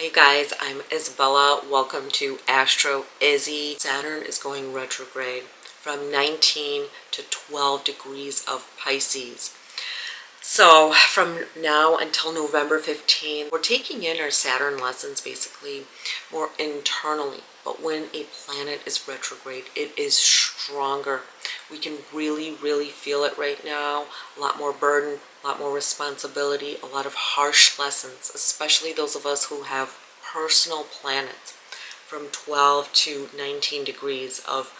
Hey guys, I'm Isabella. Welcome to Astro Izzy. Saturn is going retrograde from 19 to 12 degrees of Pisces. So from now until November 15, we're taking in our Saturn lessons basically more internally. But when a planet is retrograde, it is stronger. We can really feel it right now. A lot more burden, a lot more responsibility, a lot of harsh lessons, especially those of us who have personal planets from 12 to 19 degrees of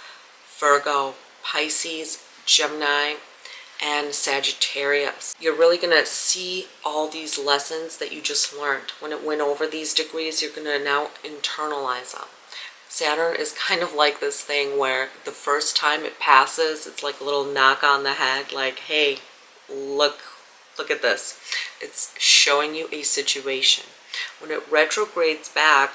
Virgo, Pisces, Gemini, and Sagittarius. You're really going to see all these lessons that you just learned. When it went over these degrees, you're going to now internalize them. Saturn is kind of like this thing where the first time it passes, it's like a little knock on the head, like, hey, look at this. It's showing you a situation. When it retrogrades back,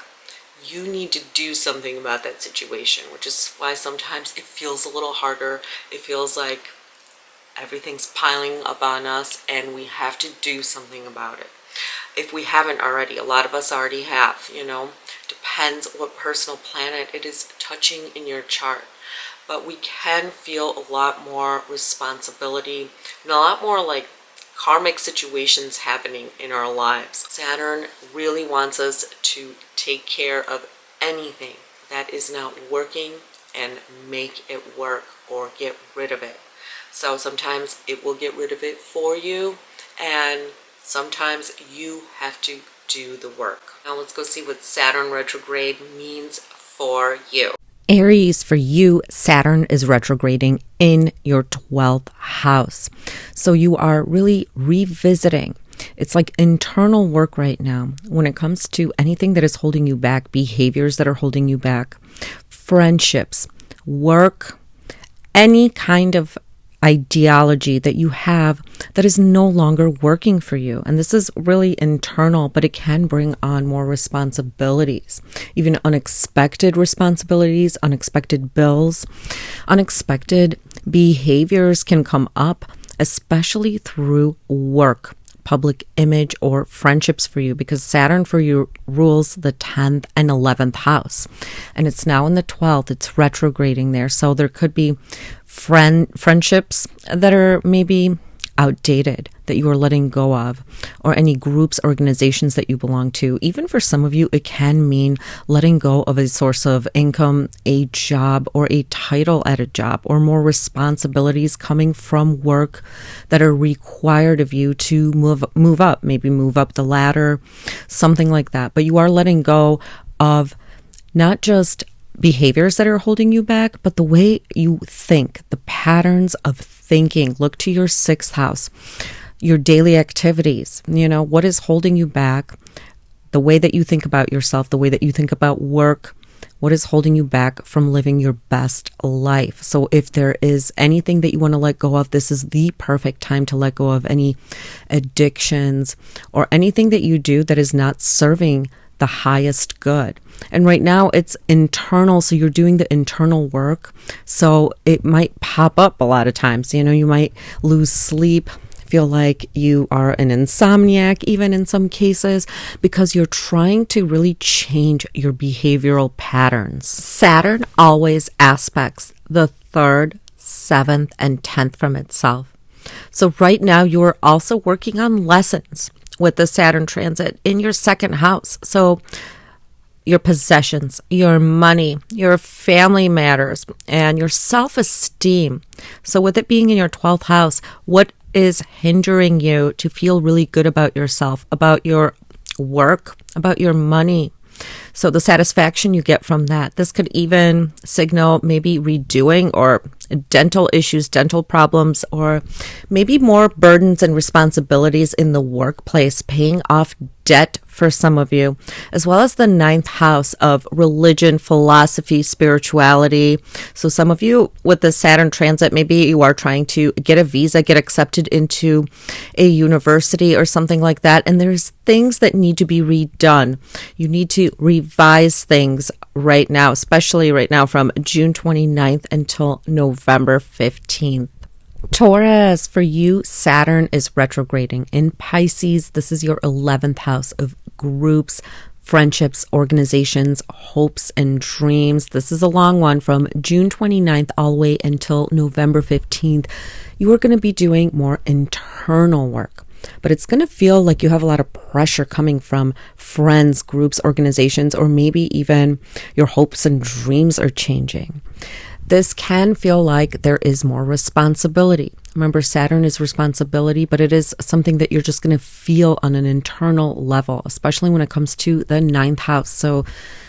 you need to do something about that situation, which is why sometimes it feels a little harder. It feels like everything's piling up on us and we have to do something about it. If we haven't already, a lot of us already have, depends what personal planet it is touching in your chart. But we can feel a lot more responsibility and a lot more like karmic situations happening in our lives. Saturn really wants us to take care of anything that is not working and make it work or get rid of it. So sometimes it will get rid of it for you, and sometimes you have to do the work. Now let's go see what Saturn retrograde means for you. Aries, for you, Saturn is retrograding in your 12th house. So you are really revisiting. It's like internal work right now when it comes to anything that is holding you back, behaviors that are holding you back, friendships, work, any kind of ideology that you have that is no longer working for you. And this is really internal, but it can bring on more responsibilities, even unexpected responsibilities, unexpected bills, unexpected behaviors can come up, especially through work, public image, or friendships for you, because Saturn for you rules the 10th and 11th house, and it's now in the 12th. It's retrograding there, so there could be friendships that are maybe outdated that you are letting go of, or any groups, organizations that you belong to. Even for some of you, it can mean letting go of a source of income, a job, or a title at a job, or more responsibilities coming from work that are required of you to move up, maybe move up the ladder, something like that. But you are letting go of not just behaviors that are holding you back, but the way you think, the patterns of thinking. Look to your 6th house, your daily activities. What is holding you back? The way that you think about yourself, the way that you think about work, what is holding you back from living your best life? So if there is anything that you want to let go of, this is the perfect time to let go of any addictions or anything that you do that is not serving the highest good. And right now it's internal, so you're doing the internal work. So it might pop up a lot of times. You might lose sleep, feel like you are an insomniac, even in some cases, because you're trying to really change your behavioral patterns. Saturn always aspects the 3rd, 7th, and 10th from itself. So right now you are also working on lessons with the Saturn transit in your 2nd house. So your possessions, your money, your family matters, and your self-esteem. So with it being in your 12th house, what is hindering you to feel really good about yourself, about your work, about your money? So the satisfaction you get from that. This could even signal maybe redoing or dental issues, dental problems, or maybe more burdens and responsibilities in the workplace, paying off debt for some of you, as well as the 9th house of religion, philosophy, spirituality. So some of you with the Saturn transit, maybe you are trying to get a visa, get accepted into a university or something like that, and there's things that need to be redone. You need to revise things right now, especially right now from June 29th until November 15th. Taurus, for you, Saturn is retrograding in Pisces. This is your 11th house of groups, friendships, organizations, hopes, and dreams. This is a long one from June 29th all the way until November 15th. You are going to be doing more internal work, but it's going to feel like you have a lot of pressure coming from friends, groups, organizations, or maybe even your hopes and dreams are changing. This can feel like there is more responsibility. Remember, Saturn is responsibility, but it is something that you're just going to feel on an internal level, especially when it comes to the 9th house. So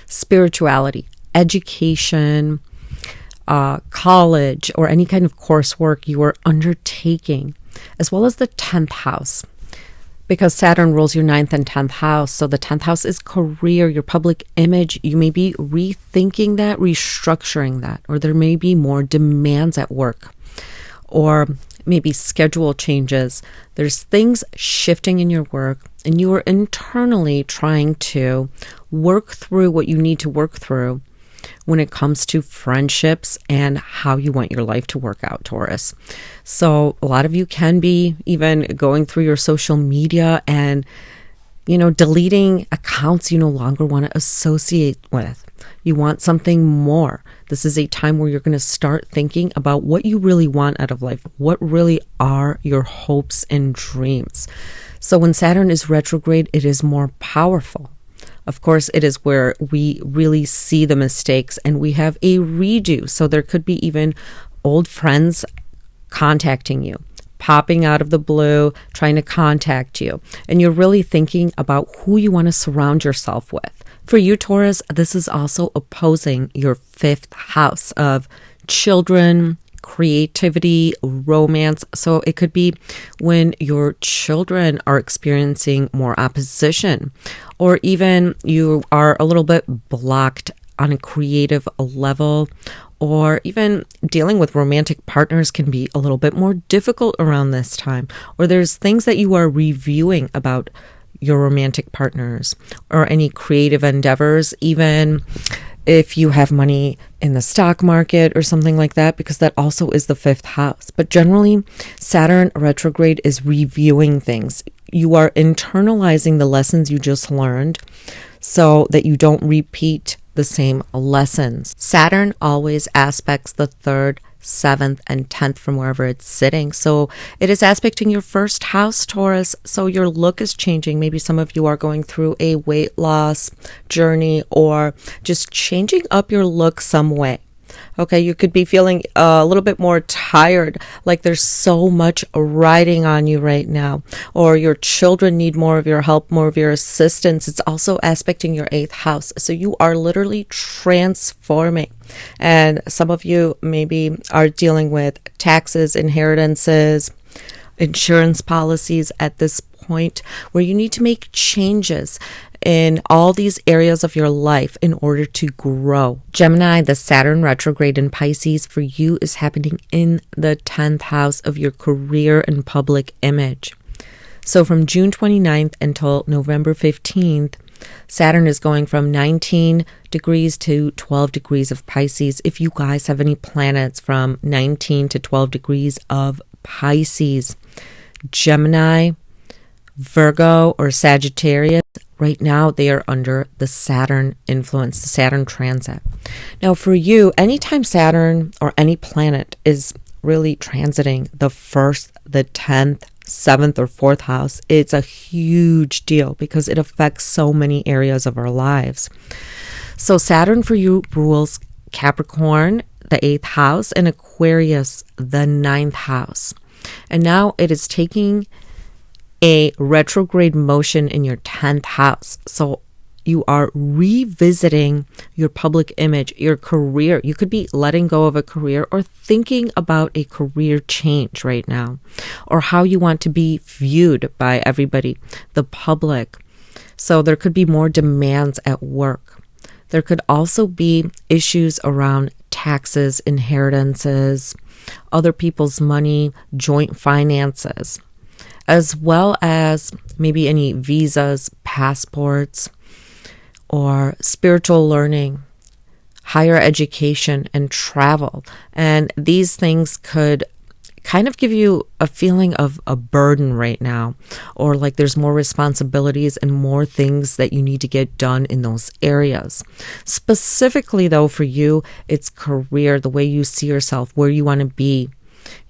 spirituality, education, college, or any kind of coursework you are undertaking, as well as the 10th house. Because Saturn rules your 9th and 10th house. So the 10th house is career, your public image. You may be rethinking that, restructuring that, or there may be more demands at work, or maybe schedule changes. There's things shifting in your work, and you are internally trying to work through what you need to work through when it comes to friendships and how you want your life to work out, Taurus. So a lot of you can be even going through your social media and, deleting accounts you no longer want to associate with. You want something more. This is a time where you're going to start thinking about what you really want out of life. What really are your hopes and dreams? So when Saturn is retrograde, it is more powerful. Of course, it is where we really see the mistakes and we have a redo. So there could be even old friends contacting you, popping out of the blue, trying to contact you. And you're really thinking about who you want to surround yourself with. For you, Taurus, this is also opposing your 5th house of children, creativity, romance. So it could be when your children are experiencing more opposition, or even you are a little bit blocked on a creative level, or even dealing with romantic partners can be a little bit more difficult around this time, or there's things that you are reviewing about your romantic partners or any creative endeavors, even if you have money in the stock market or something like that, because that also is the 5th house. But generally, Saturn retrograde is reviewing things. You are internalizing the lessons you just learned so that you don't repeat the same lessons. Saturn always aspects the 3rd, 7th, and 10th from wherever it's sitting. So it is aspecting your 1st house, Taurus. So your look is changing. Maybe some of you are going through a weight loss journey or just changing up your look some way. Okay, you could be feeling a little bit more tired, like there's so much riding on you right now, or your children need more of your help, more of your assistance. It's also aspecting your 8th house. So you are literally transforming. And some of you maybe are dealing with taxes, inheritances, insurance policies at this point where you need to make changes in all these areas of your life in order to grow. Gemini, the Saturn retrograde in Pisces for you is happening in the 10th house of your career and public image. So from June 29th until November 15th, Saturn is going from 19 degrees to 12 degrees of Pisces. If you guys have any planets from 19 to 12 degrees of Pisces, Gemini, Virgo, or Sagittarius, right now they are under the Saturn influence, the Saturn transit. Now for you, anytime Saturn or any planet is really transiting the 1st, the 10th, 7th, or 4th house, it's a huge deal because it affects so many areas of our lives. So Saturn for you rules Capricorn, the 8th house, and Aquarius, the 9th house. And now it is taking a retrograde motion in your 10th house. So you are revisiting your public image, your career. You could be letting go of a career or thinking about a career change right now, or how you want to be viewed by everybody, the public. So there could be more demands at work. There could also be issues around taxes, inheritances, other people's money, joint finances, as well as maybe any visas, passports, or spiritual learning, higher education, and travel. And these things could kind of give you a feeling of a burden right now, or like there's more responsibilities and more things that you need to get done in those areas. Specifically though, for you, it's career, the way you see yourself, where you want to be,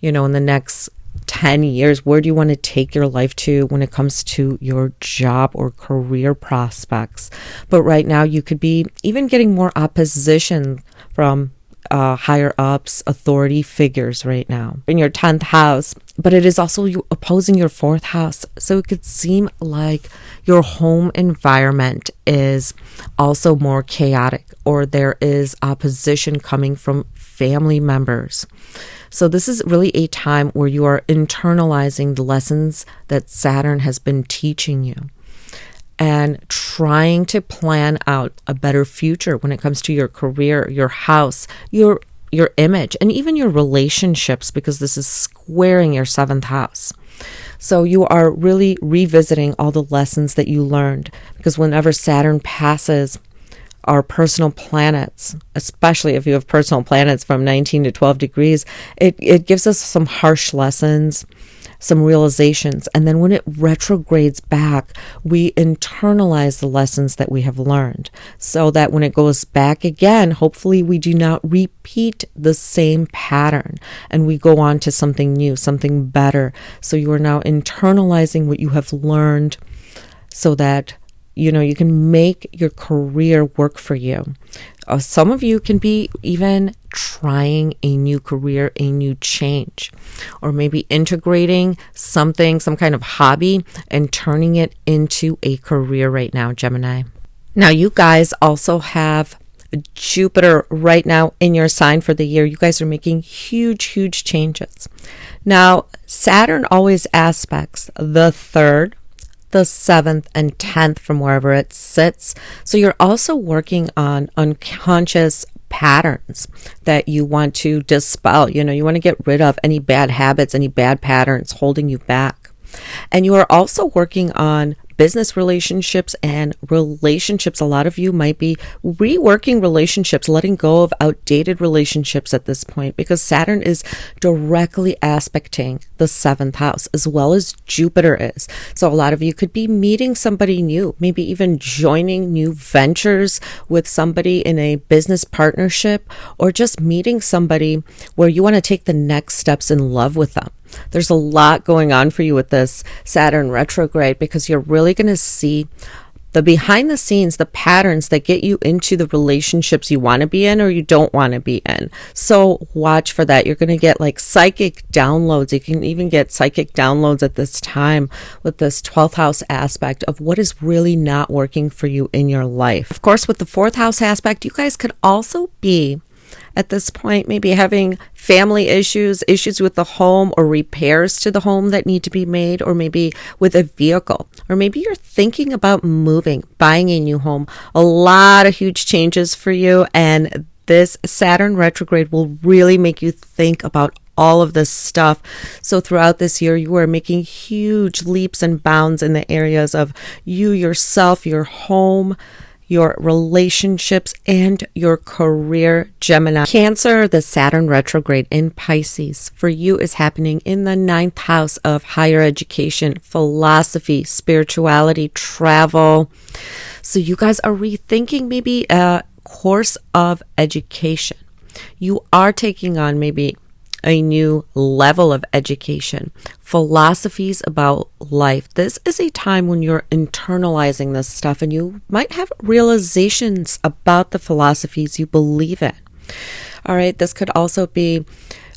in the next 10 years, where do you want to take your life to when it comes to your job or career prospects? But right now you could be even getting more opposition from higher ups, authority figures right now in your 10th house, but it is also you opposing your 4th house. So it could seem like your home environment is also more chaotic, or there is opposition coming from family members. So this is really a time where you are internalizing the lessons that Saturn has been teaching you and trying to plan out a better future when it comes to your career, your house, your image, and even your relationships, because this is squaring your 7th house. So you are really revisiting all the lessons that you learned, because whenever Saturn passes our personal planets, especially if you have personal planets from 19 to 12 degrees, it gives us some harsh lessons, some realizations. And then when it retrogrades back, we internalize the lessons that we have learned, so that when it goes back again, hopefully we do not repeat the same pattern and we go on to something new, something better. So you are now internalizing what you have learned so that you can make your career work for you. Some of you can be even trying a new career, a new change, or maybe integrating something, some kind of hobby, and turning it into a career right now, Gemini. Now, you guys also have Jupiter right now in your sign for the year. You guys are making huge changes. Now, Saturn always aspects the 3rd, the 7th, and 10th from wherever it sits. So you're also working on unconscious patterns that you want to dispel. You want to get rid of any bad habits, any bad patterns holding you back. And you are also working on business relationships and relationships. A lot of you might be reworking relationships, letting go of outdated relationships at this point, because Saturn is directly aspecting the 7th house, as well as Jupiter is. So a lot of you could be meeting somebody new, maybe even joining new ventures with somebody in a business partnership, or just meeting somebody where you want to take the next steps in love with them. There's a lot going on for you with this Saturn retrograde, because you're really going to see the behind the scenes, the patterns that get you into the relationships you want to be in or you don't want to be in. So watch for that. You're going to get like psychic downloads. You can even get psychic downloads at this time with this 12th house aspect of what is really not working for you in your life. Of course, with the 4th house aspect, you guys could also be at this point maybe having family issues with the home, or repairs to the home that need to be made, or maybe with a vehicle, or maybe you're thinking about moving, buying a new home. A lot of huge changes for you, and this Saturn retrograde will really make you think about all of this stuff. So throughout this year, you are making huge leaps and bounds in the areas of you, yourself, your home, your relationships, and your career, Gemini. Cancer, the Saturn retrograde in Pisces for you is happening in the 9th house of higher education, philosophy, spirituality, travel. So you guys are rethinking maybe a course of education. You are taking on maybe a new level of education, philosophies about life. This is a time when you're internalizing this stuff, and you might have realizations about the philosophies you believe in. All right, this could also be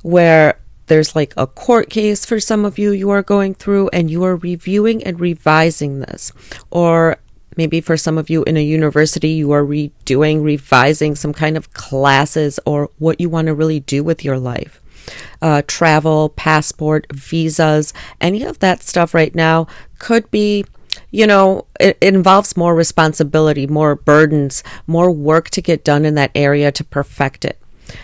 where there's like a court case for some of you are going through, and you are reviewing and revising this. Or maybe for some of you in a university, you are revising some kind of classes or what you want to really do with your life. Travel, passport, visas, any of that stuff right now could be, it involves more responsibility, more burdens, more work to get done in that area to perfect it.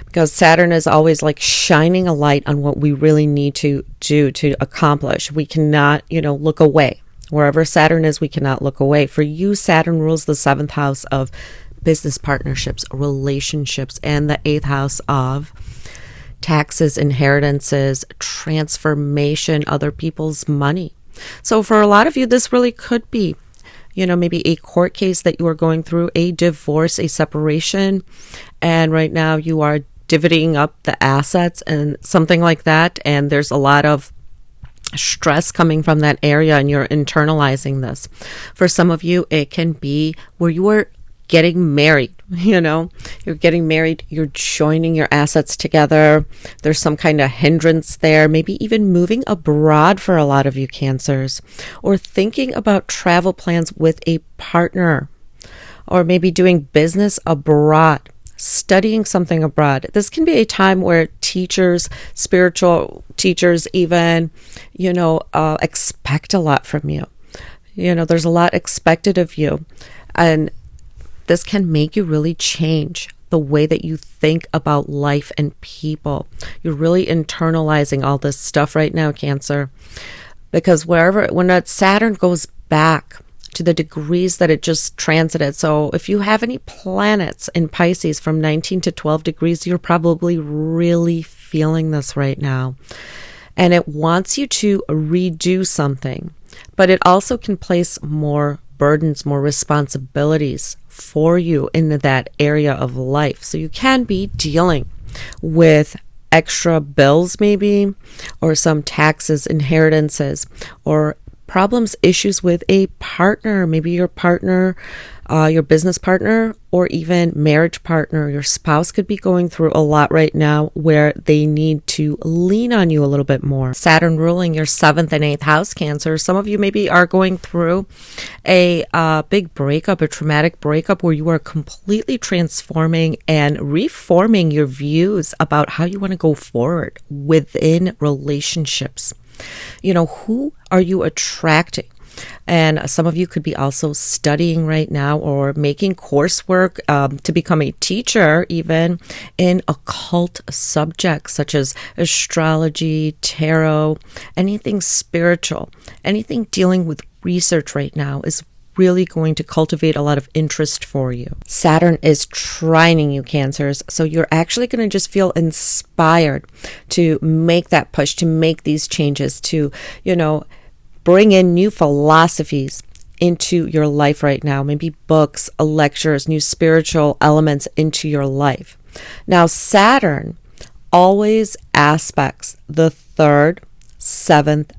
Because Saturn is always like shining a light on what we really need to do to accomplish. We cannot, look away. Wherever Saturn is, we cannot look away. For you, Saturn rules the 7th house of business partnerships, relationships, and the 8th house of taxes, inheritances, transformation, other people's money. So for a lot of you, this really could be, maybe a court case that you are going through, a divorce, a separation, and right now you are divvying up the assets and something like that, and there's a lot of stress coming from that area and you're internalizing this. For some of you, it can be where you are getting married, you're getting married, you're joining your assets together. There's some kind of hindrance there, maybe even moving abroad for a lot of you Cancers, or thinking about travel plans with a partner, or maybe doing business abroad, studying something abroad. This can be a time where teachers, spiritual teachers even, expect a lot from you. There's a lot expected of you. And this can make you really change the way that you think about life and people. You're really internalizing all this stuff right now, Cancer. Because when that Saturn goes back to the degrees that it just transited. So if you have any planets in Pisces from 19 to 12 degrees, you're probably really feeling this right now. And it wants you to redo something, but it also can place more burdens, more responsibilities for you into that area of life. So you can be dealing with extra bills maybe, or some taxes, inheritances, or problems, issues with a partner, maybe your partner, your business partner, or even marriage partner. Your spouse could be going through a lot right now where they need to lean on you a little bit more. Saturn ruling your 7th and 8th house, Cancer. Some of you maybe are going through a big breakup, a traumatic breakup where you are completely transforming and reforming your views about how you want to go forward within relationships. Who are you attracting? And some of you could be also studying right now or making coursework to become a teacher, even in occult subjects such as astrology, tarot, anything spiritual, anything dealing with research right now is really going to cultivate a lot of interest for you. Saturn is trining you, Cancers, so you're actually going to just feel inspired to make that push, to make these changes, to, bring in new philosophies into your life right now, maybe books, lectures, new spiritual elements into your life. Now, Saturn always aspects the 3rd, 7th,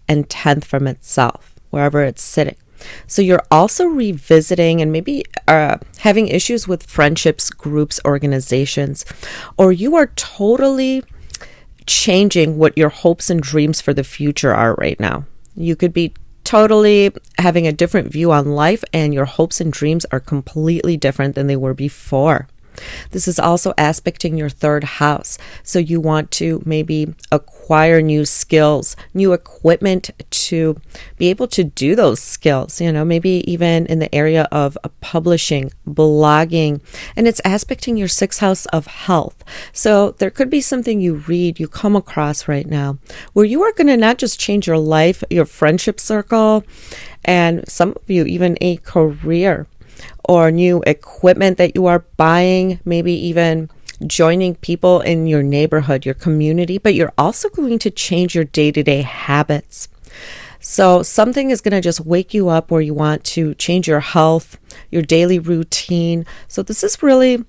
and 10th from itself, wherever it's sitting. So you're also revisiting and maybe having issues with friendships, groups, organizations, or you are totally changing what your hopes and dreams for the future are right now. You could be totally having a different view on life, and your hopes and dreams are completely different than they were before. This is also aspecting your 3rd house. So you want to maybe acquire new skills, new equipment to be able to do those skills, maybe even in the area of publishing, blogging, and it's aspecting your 6th house of health. So there could be something you read, you come across right now where you are going to not just change your life, your friendship circle, and some of you even a career, or new equipment that you are buying, maybe even joining people in your neighborhood, your community, but you're also going to change your day-to-day habits. So something is going to just wake you up where you want to change your health, your daily routine. So this is really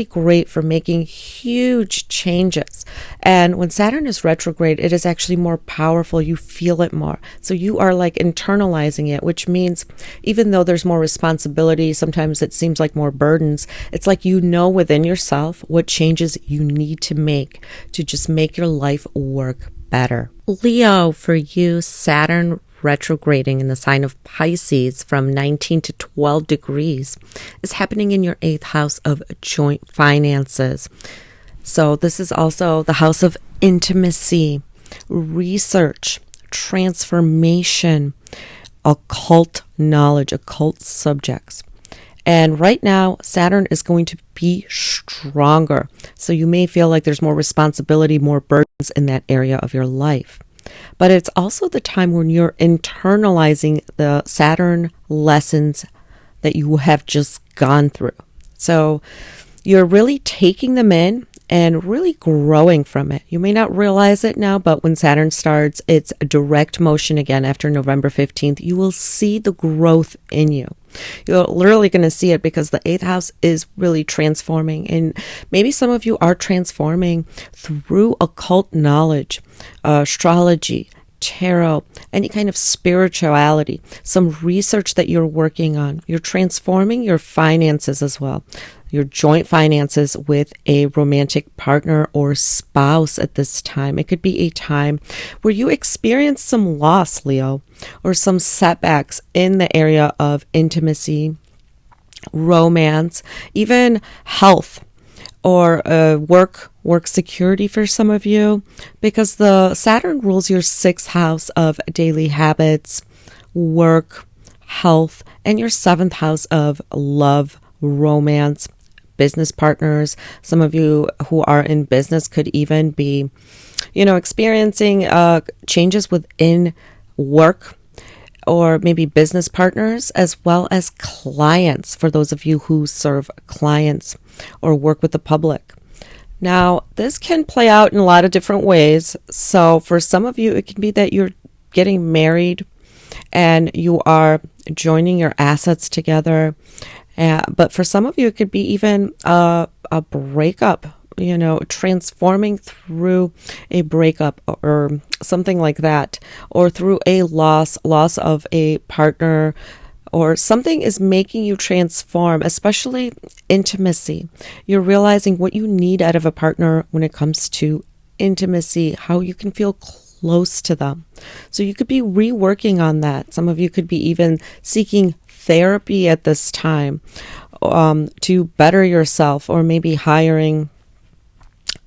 great for making huge changes. And when Saturn is retrograde, it is actually more powerful. You feel it more. So you are like internalizing it, which means even though there's more responsibility, sometimes it seems like more burdens. It's like within yourself what changes you need to make to just make your life work better. Leo, for you, Saturn retrograding in the sign of Pisces from 19 to 12 degrees is happening in your 8th house of joint finances. So this is also the house of intimacy, research, transformation, occult knowledge, occult subjects. And right now, Saturn is going to be stronger. So you may feel like there's more responsibility, more burdens in that area of your life. But it's also the time when you're internalizing the Saturn lessons that you have just gone through. So you're really taking them in and really growing from it. You may not realize it now, but when Saturn starts its direct motion again after November 15th, you will see the growth in you. You're literally going to see it because the 8th house is really transforming. And maybe some of you are transforming through occult knowledge, astrology, tarot, any kind of spirituality, some research that you're working on. You're transforming your finances as well, your joint finances with a romantic partner or spouse at this time. It could be a time where you experience some loss, Leo, or some setbacks in the area of intimacy, romance, even health, or work security for some of you, because the Saturn rules your 6th house of daily habits, work, health, and your 7th house of love, romance, business partners. Some of you who are in business could even be, experiencing changes within work, or maybe business partners, as well as clients, for those of you who serve clients or work with the public. Now, this can play out in a lot of different ways. So for some of you, it can be that you're getting married and you are joining your assets together. But for some of you, it could be even a breakup, transforming through a breakup or something like that, or through a loss of a partner, or something is making you transform, especially intimacy. You're realizing what you need out of a partner when it comes to intimacy, how you can feel close to them. So you could be reworking on that. Some of you could be even seeking therapy at this time to better yourself, or maybe hiring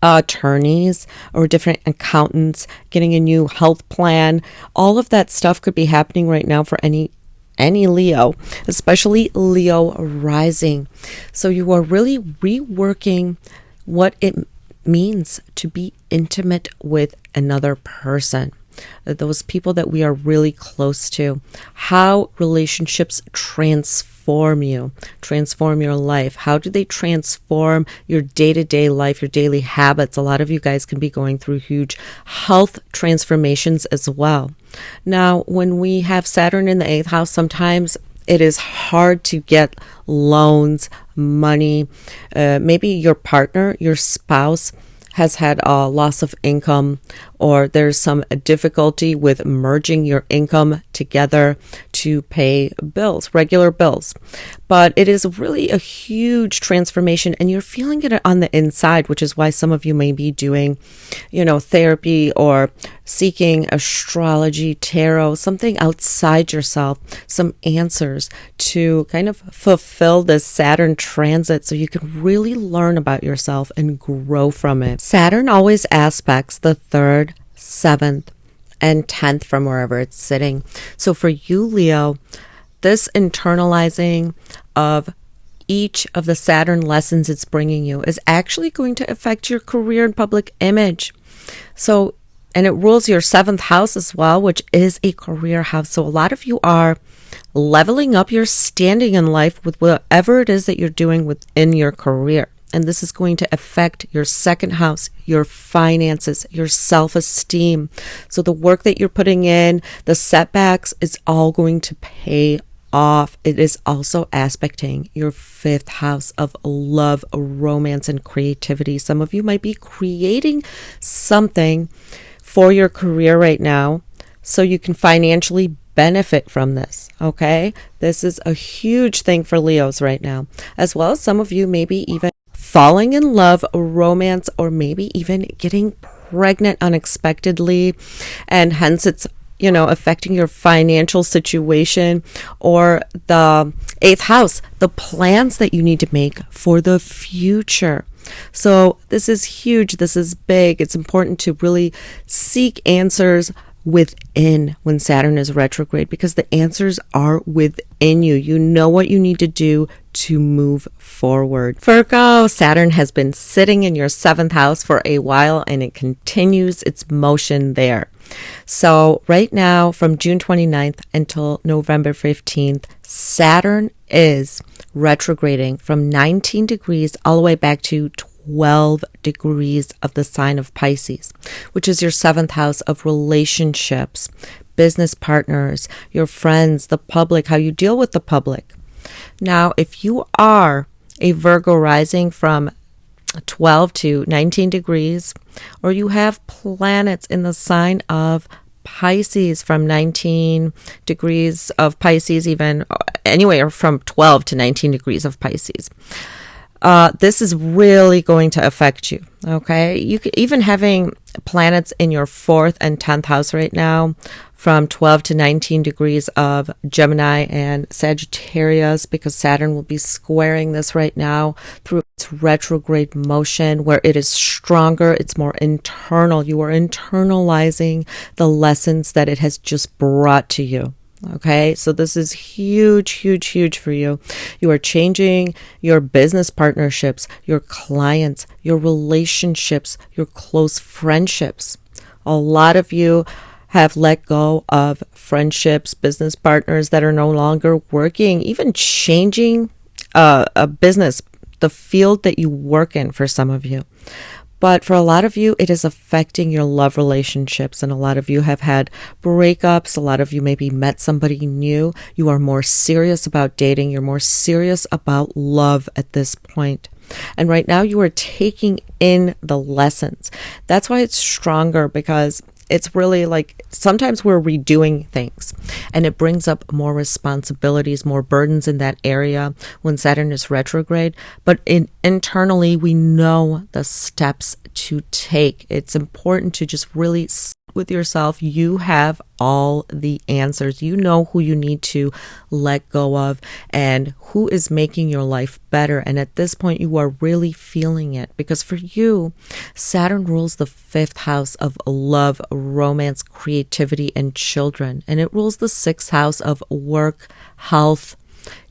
attorneys or different accountants, getting a new health plan. All of that stuff could be happening right now for any Leo, especially Leo rising. So you are really reworking what it means to be intimate with another person, those people that we are really close to, how relationships transform you, transform your life. How do they transform your day-to-day life, your daily habits? A lot of you guys can be going through huge health transformations as well. Now, when we have Saturn in the 8th house, sometimes it is hard to get loans, money. Maybe your partner, your spouse, has had a loss of income, or there's some difficulty with merging your income together to pay bills, regular bills. But it is really a huge transformation, and you're feeling it on the inside, which is why some of you may be doing, therapy or seeking astrology, tarot, something outside yourself, some answers to kind of fulfill this Saturn transit so you can really learn about yourself and grow from it. Saturn always aspects the 3rd, 7th, and 10th from wherever it's sitting. So for you, Leo, this internalizing of each of the Saturn lessons it's bringing you is actually going to affect your career and public image. So, and it rules your 7th house as well, which is a career house. So a lot of you are leveling up your standing in life with whatever it is that you're doing within your career. And this is going to affect your 2nd house, your finances, your self-esteem. So the work that you're putting in, the setbacks, is all going to pay off. It is also aspecting your 5th house of love, romance, and creativity. Some of you might be creating something for your career right now so you can financially benefit from this. Okay, this is a huge thing for Leos right now, as well as some of you maybe even falling in love, romance, or maybe even getting pregnant unexpectedly, and hence it's affecting your financial situation, or the 8th house, the plans that you need to make for the future. So this is huge. This is big. It's important to really seek answers within when Saturn is retrograde, because the answers are within you. You know what you need to do to move forward. Virgo, Saturn has been sitting in your 7th house for a while, and it continues its motion there. So right now, from June 29th until November 15th, Saturn is retrograding from 19 degrees all the way back to 12 degrees of the sign of Pisces, which is your 7th house of relationships, business partners, your friends, the public, how you deal with the public. Now, if you are a Virgo rising from 12 to 19 degrees, or you have planets in the sign of Pisces from 19 degrees of Pisces, even anywhere from 12 to 19 degrees of Pisces, this is really going to affect you. Okay, you could even having planets in your 4th and 10th house right now from 12 to 19 degrees of Gemini and Sagittarius, because Saturn will be squaring this right now through its retrograde motion, where it is stronger, it's more internal. You are internalizing the lessons that it has just brought to you. Okay, so this is huge, huge, huge for you. You are changing your business partnerships, your clients, your relationships, your close friendships. A lot of you have let go of friendships, business partners that are no longer working, even changing a business, the field that you work in for some of you. But for a lot of you, it is affecting your love relationships. And a lot of you have had breakups. A lot of you maybe met somebody new. You are more serious about dating. You're more serious about love at this point. And right now you are taking in the lessons. That's why it's stronger, because it's really like sometimes we're redoing things and it brings up more responsibilities, more burdens in that area when Saturn is retrograde. But internally, we know the steps to take. It's important to just really sit with yourself. You have all the answers. You know who you need to let go of and who is making your life better. And at this point, you are really feeling it, because for you, Saturn rules the 5th house of love, romance, creativity, and children. And it rules the 6th house of work, health,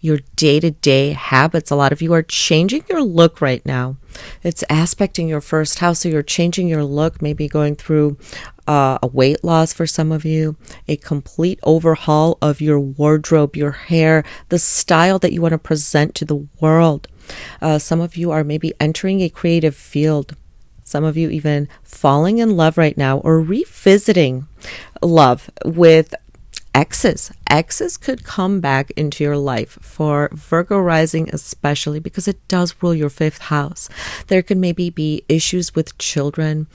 your day-to-day habits. A lot of you are changing your look right now. It's aspecting your 1st house, so you're changing your look, maybe going through a weight loss for some of you, a complete overhaul of your wardrobe, your hair, the style that you want to present to the world. Some of you are maybe entering a creative field. Some of you even falling in love right now, or revisiting love with exes. Exes could come back into your life for Virgo rising, especially because it does rule your 5th house. There could maybe be issues with children,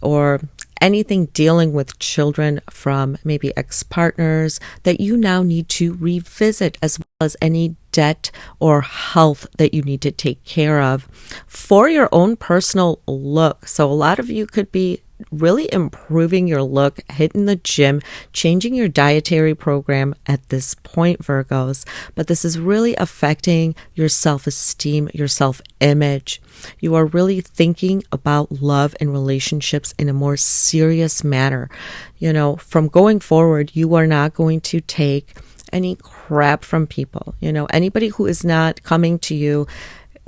or anything dealing with children from maybe ex-partners that you now need to revisit, as well as any debt or health that you need to take care of for your own personal look. So a lot of you could be really improving your look, hitting the gym, changing your dietary program at this point, Virgos. But this is really affecting your self-esteem, your self-image. You are really thinking about love and relationships in a more serious manner. You know, from going forward, you are not going to take any crap from people. You know, anybody who is not coming to you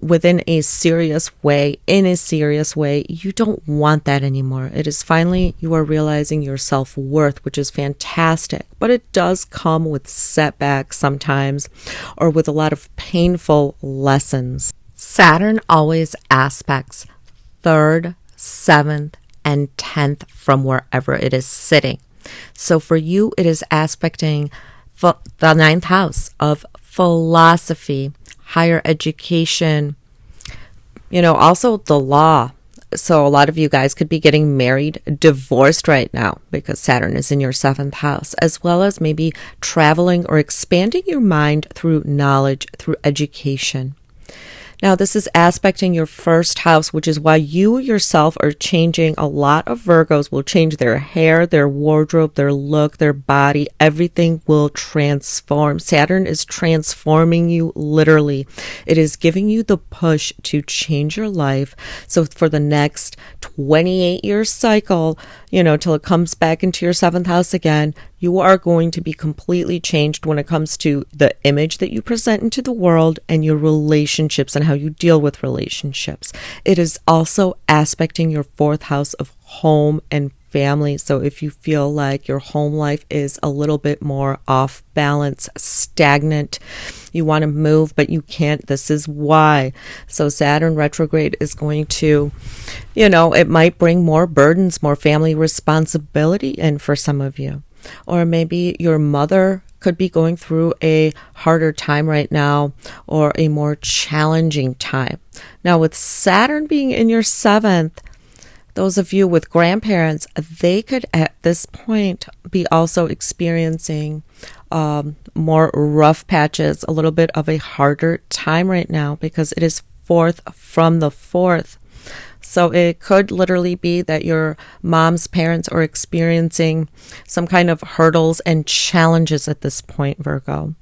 within a serious way, in a serious way, you don't want that anymore. It is finally, you are realizing your self-worth, which is fantastic, but it does come with setbacks sometimes, or with a lot of painful lessons. Saturn always aspects 3rd, 7th, and 10th from wherever it is sitting. So for you, it is aspecting the 9th house of philosophy, higher education, you know, also the law. So a lot of you guys could be getting married, divorced right now, because Saturn is in your 7th house, as well as maybe traveling or expanding your mind through knowledge, through education. Now, this is aspecting your 1st house, which is why you yourself are changing. A lot of Virgos will change their hair, their wardrobe, their look, their body. Everything will transform. Saturn is transforming you literally. It is giving you the push to change your life. So for the next 28-year cycle, you know, till it comes back into your 7th house again, you are going to be completely changed when it comes to the image that you present into the world and your relationships and how you deal with relationships. It is also aspecting your 4th house of home and family. So if you feel like your home life is a little bit more off balance, stagnant, You want to move, but you can't. This is why. So Saturn retrograde is going to, it might bring more burdens, more family responsibility in for some of you. Or maybe your mother could be going through a harder time right now, or a more challenging time. Now, with Saturn being in your 7th, those of you with grandparents, they could at this point be also experiencing more rough patches, a little bit of a harder time right now, because it is 4th from the 4th. So it could literally be that your mom's parents are experiencing some kind of hurdles and challenges at this point, Virgo.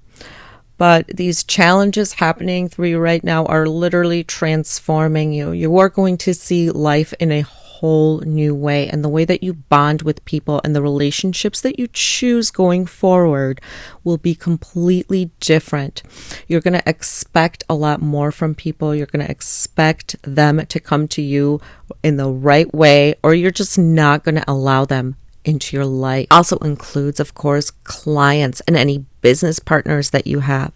But these challenges happening through you right now are literally transforming you. You are going to see life in a whole new way, and the way that you bond with people and the relationships that you choose going forward will be completely different. You're going to expect a lot more from people. You're going to expect them to come to you in the right way, or you're just not going to allow them into your life. Also includes, of course, clients and any business partners that you have.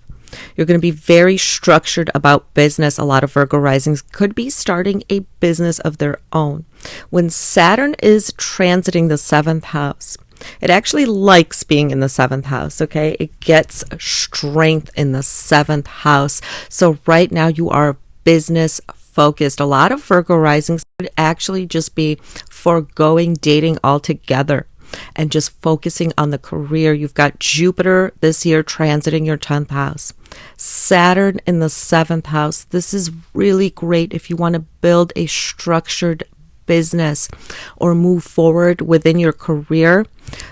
You're going to be very structured about business. A lot of Virgo risings could be starting a business of their own. When Saturn is transiting the 7th house, it actually likes being in the 7th house, okay? It gets strength in the 7th house. So right now you are business focused. A lot of Virgo risings could actually just be foregoing dating altogether and just focusing on the career. You've got Jupiter this year transiting your 10th house. Saturn in the 7th house. This is really great if you want to build a structured business or move forward within your career.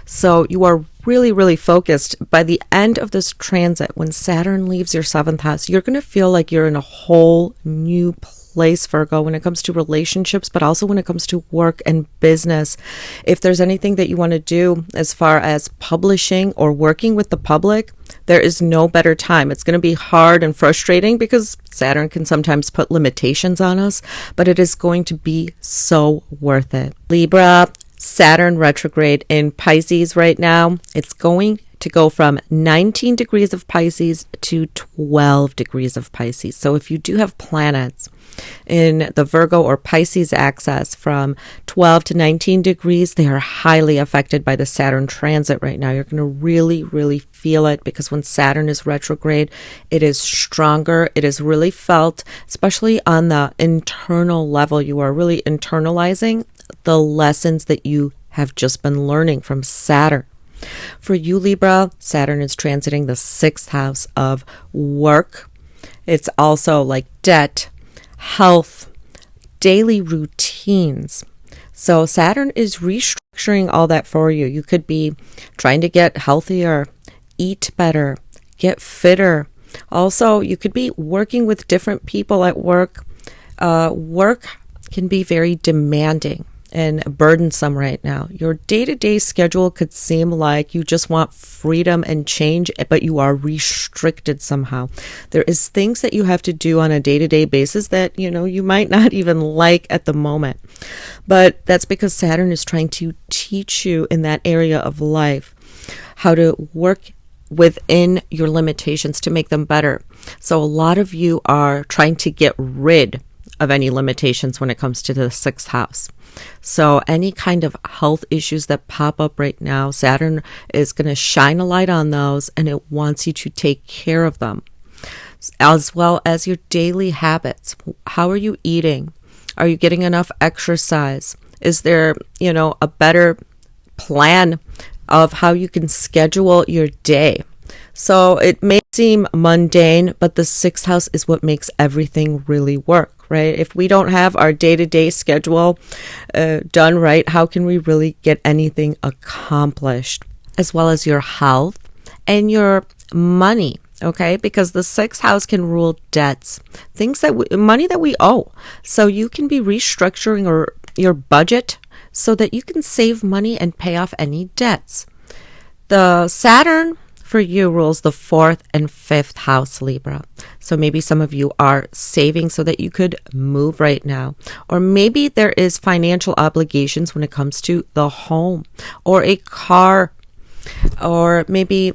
So you are really, really focused. By the end of this transit, when Saturn leaves your 7th house, you're going to feel like you're in a whole new place, Virgo, when it comes to relationships, but also when it comes to work and business. If there's anything that you want to do as far as publishing or working with the public, there is no better time. It's going to be hard and frustrating because Saturn can sometimes put limitations on us, but it is going to be so worth it. Libra, Saturn retrograde in Pisces right now. It's going to go from 19 degrees of Pisces to 12 degrees of Pisces. So if you do have planets in the Virgo or Pisces axis from 12 to 19 degrees, they are highly affected by the Saturn transit right now. You're going to really, really feel it, because when Saturn is retrograde, it is stronger. It is really felt, especially on the internal level. You are really internalizing the lessons that you have just been learning from Saturn. For you, Libra, Saturn is transiting the 6th house of work. It's also like debt, health, daily routines. So Saturn is restructuring all that for you. You could be trying to get healthier, eat better, get fitter. Also, you could be working with different people at work. Work can be very demanding and burdensome right now. Your day-to-day schedule could seem like you just want freedom and change, but you are restricted somehow. There is things that you have to do on a day-to-day basis that, you might not even like at the moment. But that's because Saturn is trying to teach you in that area of life how to work within your limitations to make them better. So a lot of you are trying to get rid of any limitations when it comes to the 6th house. So any kind of health issues that pop up right now, Saturn is going to shine a light on those, and it wants you to take care of them, as well as your daily habits. How are you eating? Are you getting enough exercise? Is there, a better plan of how you can schedule your day? So it may seem mundane, but the 6th house is what makes everything really work. Right? If we don't have our day-to-day schedule done right, how can we really get anything accomplished? As well as your health and your money, okay? Because the 6th house can rule debts, money that we owe. So you can be restructuring your budget so that you can save money and pay off any debts. The Saturn for you rules the 4th and 5th house, Libra. So maybe some of you are saving so that you could move right now. Or maybe there is financial obligations when it comes to the home or a car, or maybe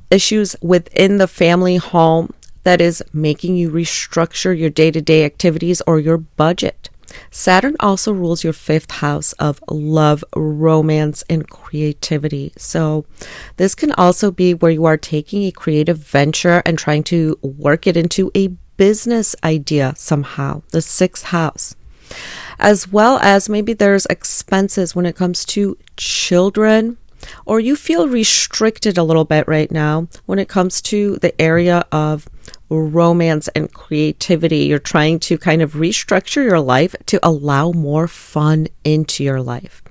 issues within the family home that is making you restructure your day-to-day activities or your budget. Saturn also rules your fifth house of love, romance, and creativity. So this can also be where you are taking a creative venture and trying to work it into a business idea somehow, the sixth house. As well as maybe there's expenses when it comes to children, or you feel restricted a little bit right now when it comes to the area of romance and creativity. You're trying to kind of restructure your life to allow more fun into your life.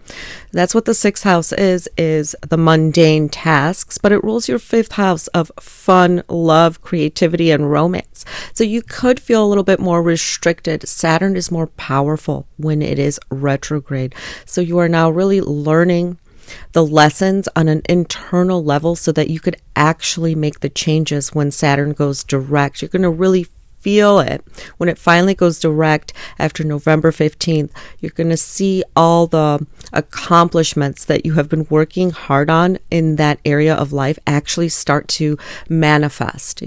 That's what the sixth house is the mundane tasks, but it rules your fifth house of fun, love, creativity, and romance. So you could feel a little bit more restricted. Saturn is more powerful when it is retrograde. So you are now really learning the lessons on an internal level so that you could actually make the changes when Saturn goes direct. You're going to really feel it when it finally goes direct after November 15th. You're going to see all the accomplishments that you have been working hard on in that area of life actually start to manifest,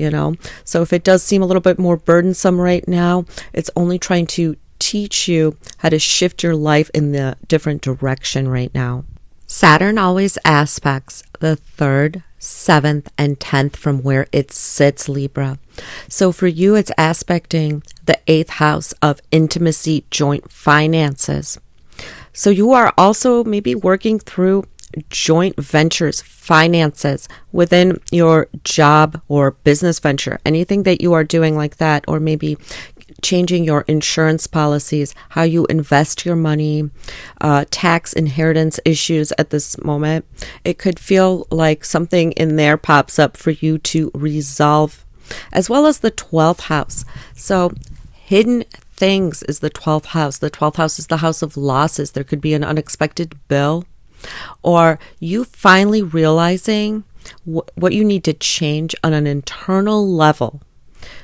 So if it does seem a little bit more burdensome right now, it's only trying to teach you how to shift your life in the different direction right now. Saturn always aspects the 3rd, 7th, and 10th from where it sits, Libra. So for you, it's aspecting the 8th house of intimacy, joint finances. So you are also maybe working through joint ventures, finances within your job or business venture, anything that you are doing like that, or maybe changing your insurance policies, how you invest your money, tax inheritance issues at this moment. It could feel like something in there pops up for you to resolve, as well as the 12th house. So hidden things is the 12th house. The 12th house is the house of losses. There could be an unexpected bill, or you finally realizing what you need to change on an internal level.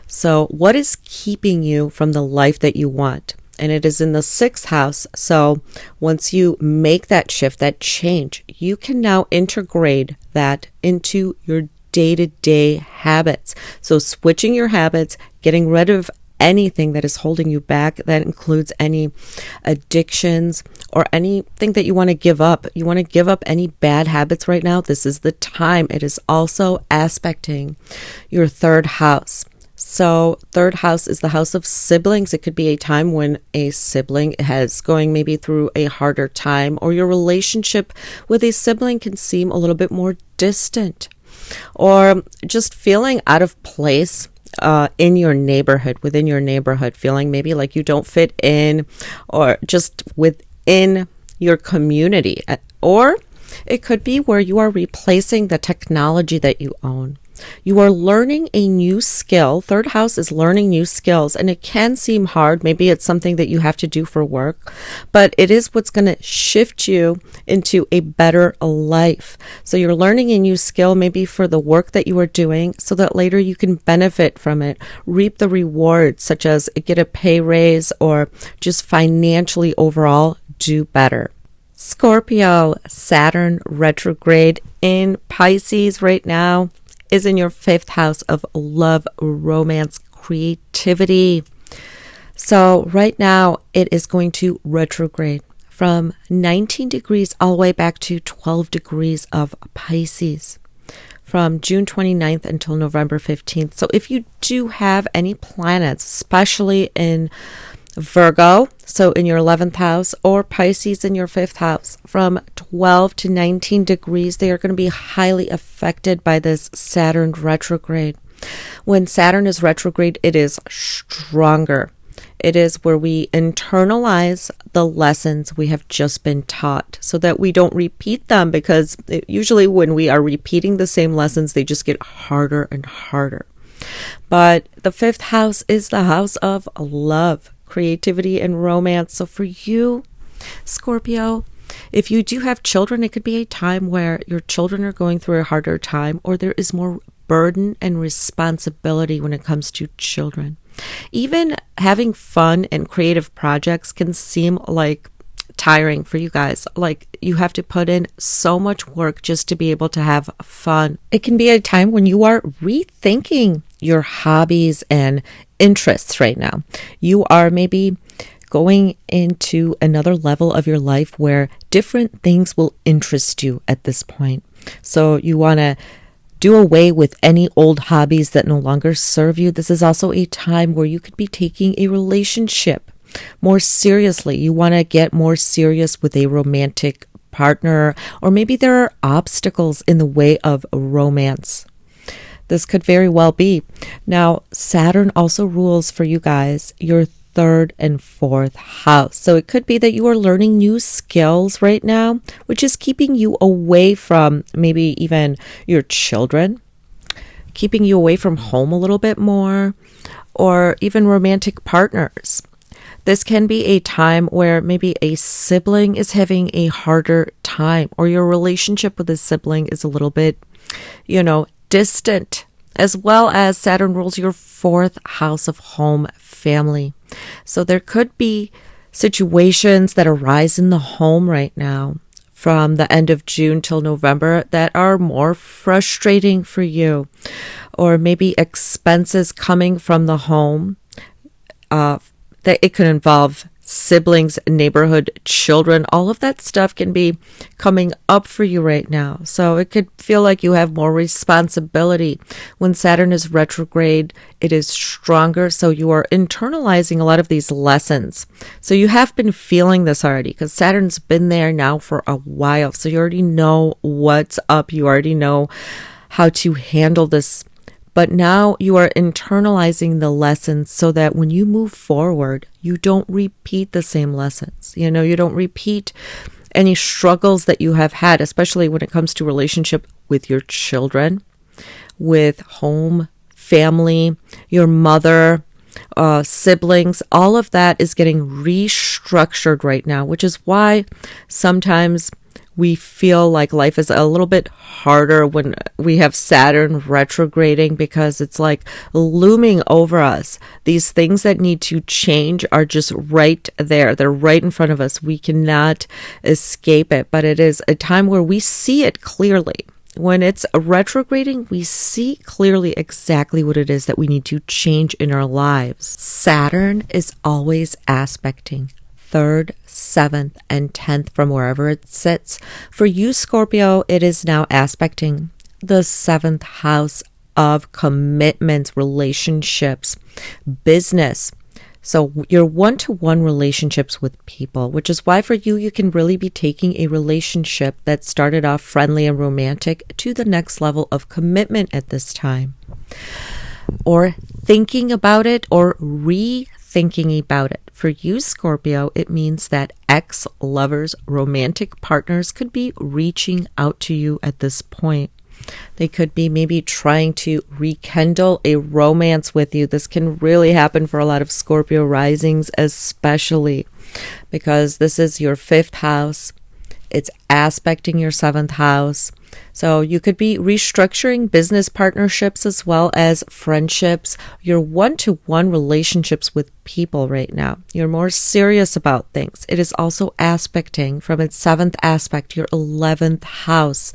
So what is keeping you from the life that you want? And it is in the 6th house. So once you make that shift, that change, you can now integrate that into your day-to-day habits. So switching your habits, getting rid of anything that is holding you back. That includes any addictions or anything that you want to give up. You want to give up any bad habits right now. This is the time. It is also aspecting your 3rd house. So 3rd house is the house of siblings. It could be a time when a sibling is going maybe through a harder time, or your relationship with a sibling can seem a little bit more distant, or just feeling out of place in your neighborhood, within your neighborhood, feeling maybe like you don't fit in, or just within your community. Or it could be where you are replacing the technology that you own. You are learning a new skill. 3rd house is learning new skills, and it can seem hard. Maybe it's something that you have to do for work, but it is what's going to shift you into a better life. So you're learning a new skill, maybe for the work that you are doing, so that later you can benefit from it, reap the rewards, such as get a pay raise, or just financially overall do better. Scorpio, Saturn retrograde in Pisces right now is in your 5th house of love, romance, creativity. So right now it is going to retrograde from 19 degrees all the way back to 12 degrees of Pisces from June 29th until November 15th. So if you do have any planets, especially in Virgo, so in your 11th house, or Pisces in your 5th house, from 12 to 19 degrees, they are going to be highly affected by this Saturn retrograde. When Saturn is retrograde, it is stronger. It is where we internalize the lessons we have just been taught so that we don't repeat them, because usually when we are repeating the same lessons, they just get harder and harder. But the 5th house is the house of love, creativity, and romance. So for you, Scorpio, if you do have children, it could be a time where your children are going through a harder time, or there is more burden and responsibility when it comes to children. Even having fun and creative projects can seem like tiring for you guys. Like, you have to put in so much work just to be able to have fun. It can be a time when you are rethinking your hobbies and interests right now. You are maybe going into another level of your life where different things will interest you at this point. So you want to do away with any old hobbies that no longer serve you. This is also a time where you could be taking a relationship more seriously. You want to get more serious with a romantic partner, or maybe there are obstacles in the way of romance. This could very well be. Now, Saturn also rules for you guys your third and fourth house. So it could be that you are learning new skills right now, which is keeping you away from maybe even your children, keeping you away from home a little bit more, or even romantic partners. This can be a time where maybe a sibling is having a harder time, or your relationship with a sibling is a little bit, distant, as well as Saturn rules your fourth house of home family. So there could be situations that arise in the home right now from the end of June till November that are more frustrating for you, or maybe expenses coming from the home that it could involve siblings, neighborhood, children. All of that stuff can be coming up for you right now. So it could feel like you have more responsibility. When Saturn is retrograde, it is stronger. So you are internalizing a lot of these lessons. So you have been feeling this already because Saturn's been there now for a while. So you already know what's up. You already know how to handle this. But now you are internalizing the lessons so that when you move forward, you don't repeat the same lessons. You don't repeat any struggles that you have had, especially when it comes to relationship with your children, with home, family, your mother, siblings. All of that is getting restructured right now, which is why sometimes we feel like life is a little bit harder when we have Saturn retrograding, because it's like looming over us. These things that need to change are just right there. They're right in front of us. We cannot escape it, but it is a time where we see it clearly. When it's retrograding, we see clearly exactly what it is that we need to change in our lives. Saturn is always aspecting 3rd, 7th, and 10th from wherever it sits. For you, Scorpio, it is now aspecting the 7th house of commitments, relationships, business. So your one-to-one relationships with people, which is why for you, you can really be taking a relationship that started off friendly and romantic to the next level of commitment at this time. Or thinking about it or rethinking about it. For you, Scorpio, it means that ex-lovers, romantic partners could be reaching out to you at this point. They could be maybe trying to rekindle a romance with you. This can really happen for a lot of Scorpio risings, especially because this is your 5th house. It's aspecting your 7th house. So you could be restructuring business partnerships as well as friendships, your one-to-one relationships with people right now. You're more serious about things. It is also aspecting from its 7th aspect, your 11th house.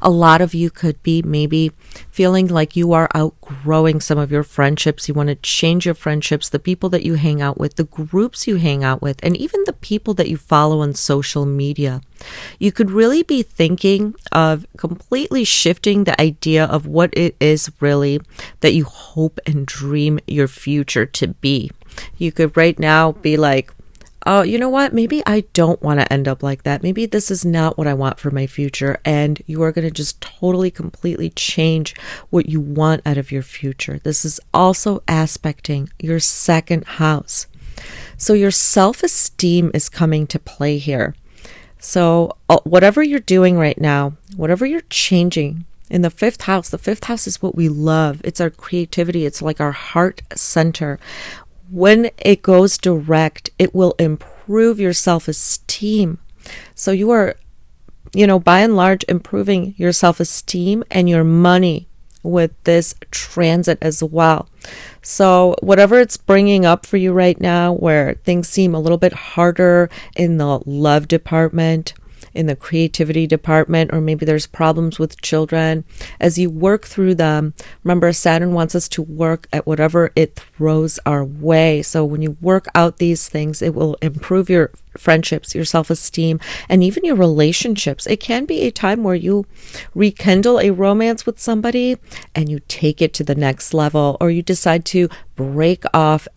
A lot of you could be maybe feeling like you are outgrowing some of your friendships. You want to change your friendships, the people that you hang out with, the groups you hang out with, and even the people that you follow on social media. You could really be thinking of completely shifting the idea of what it is really that you hope and dream your future to be. You could right now be like, oh, you know what? Maybe I don't want to end up like that. Maybe this is not what I want for my future. And you are going to just totally, completely change what you want out of your future. This is also aspecting your 2nd house. So your self-esteem is coming to play here. So whatever you're doing right now, whatever you're changing in the 5th house is what we love. It's our creativity. It's like our heart center. When it goes direct, it will improve your self-esteem. So you are, by and large, improving your self-esteem and your money with this transit as well. So whatever it's bringing up for you right now, where things seem a little bit harder in the love department, in the creativity department, or maybe there's problems with children, as you work through them, remember Saturn wants us to work at whatever it throws our way. So when you work out these things, it will improve your friendships, your self-esteem, and even your relationships. It can be a time where you rekindle a romance with somebody and you take it to the next level, or you decide to break off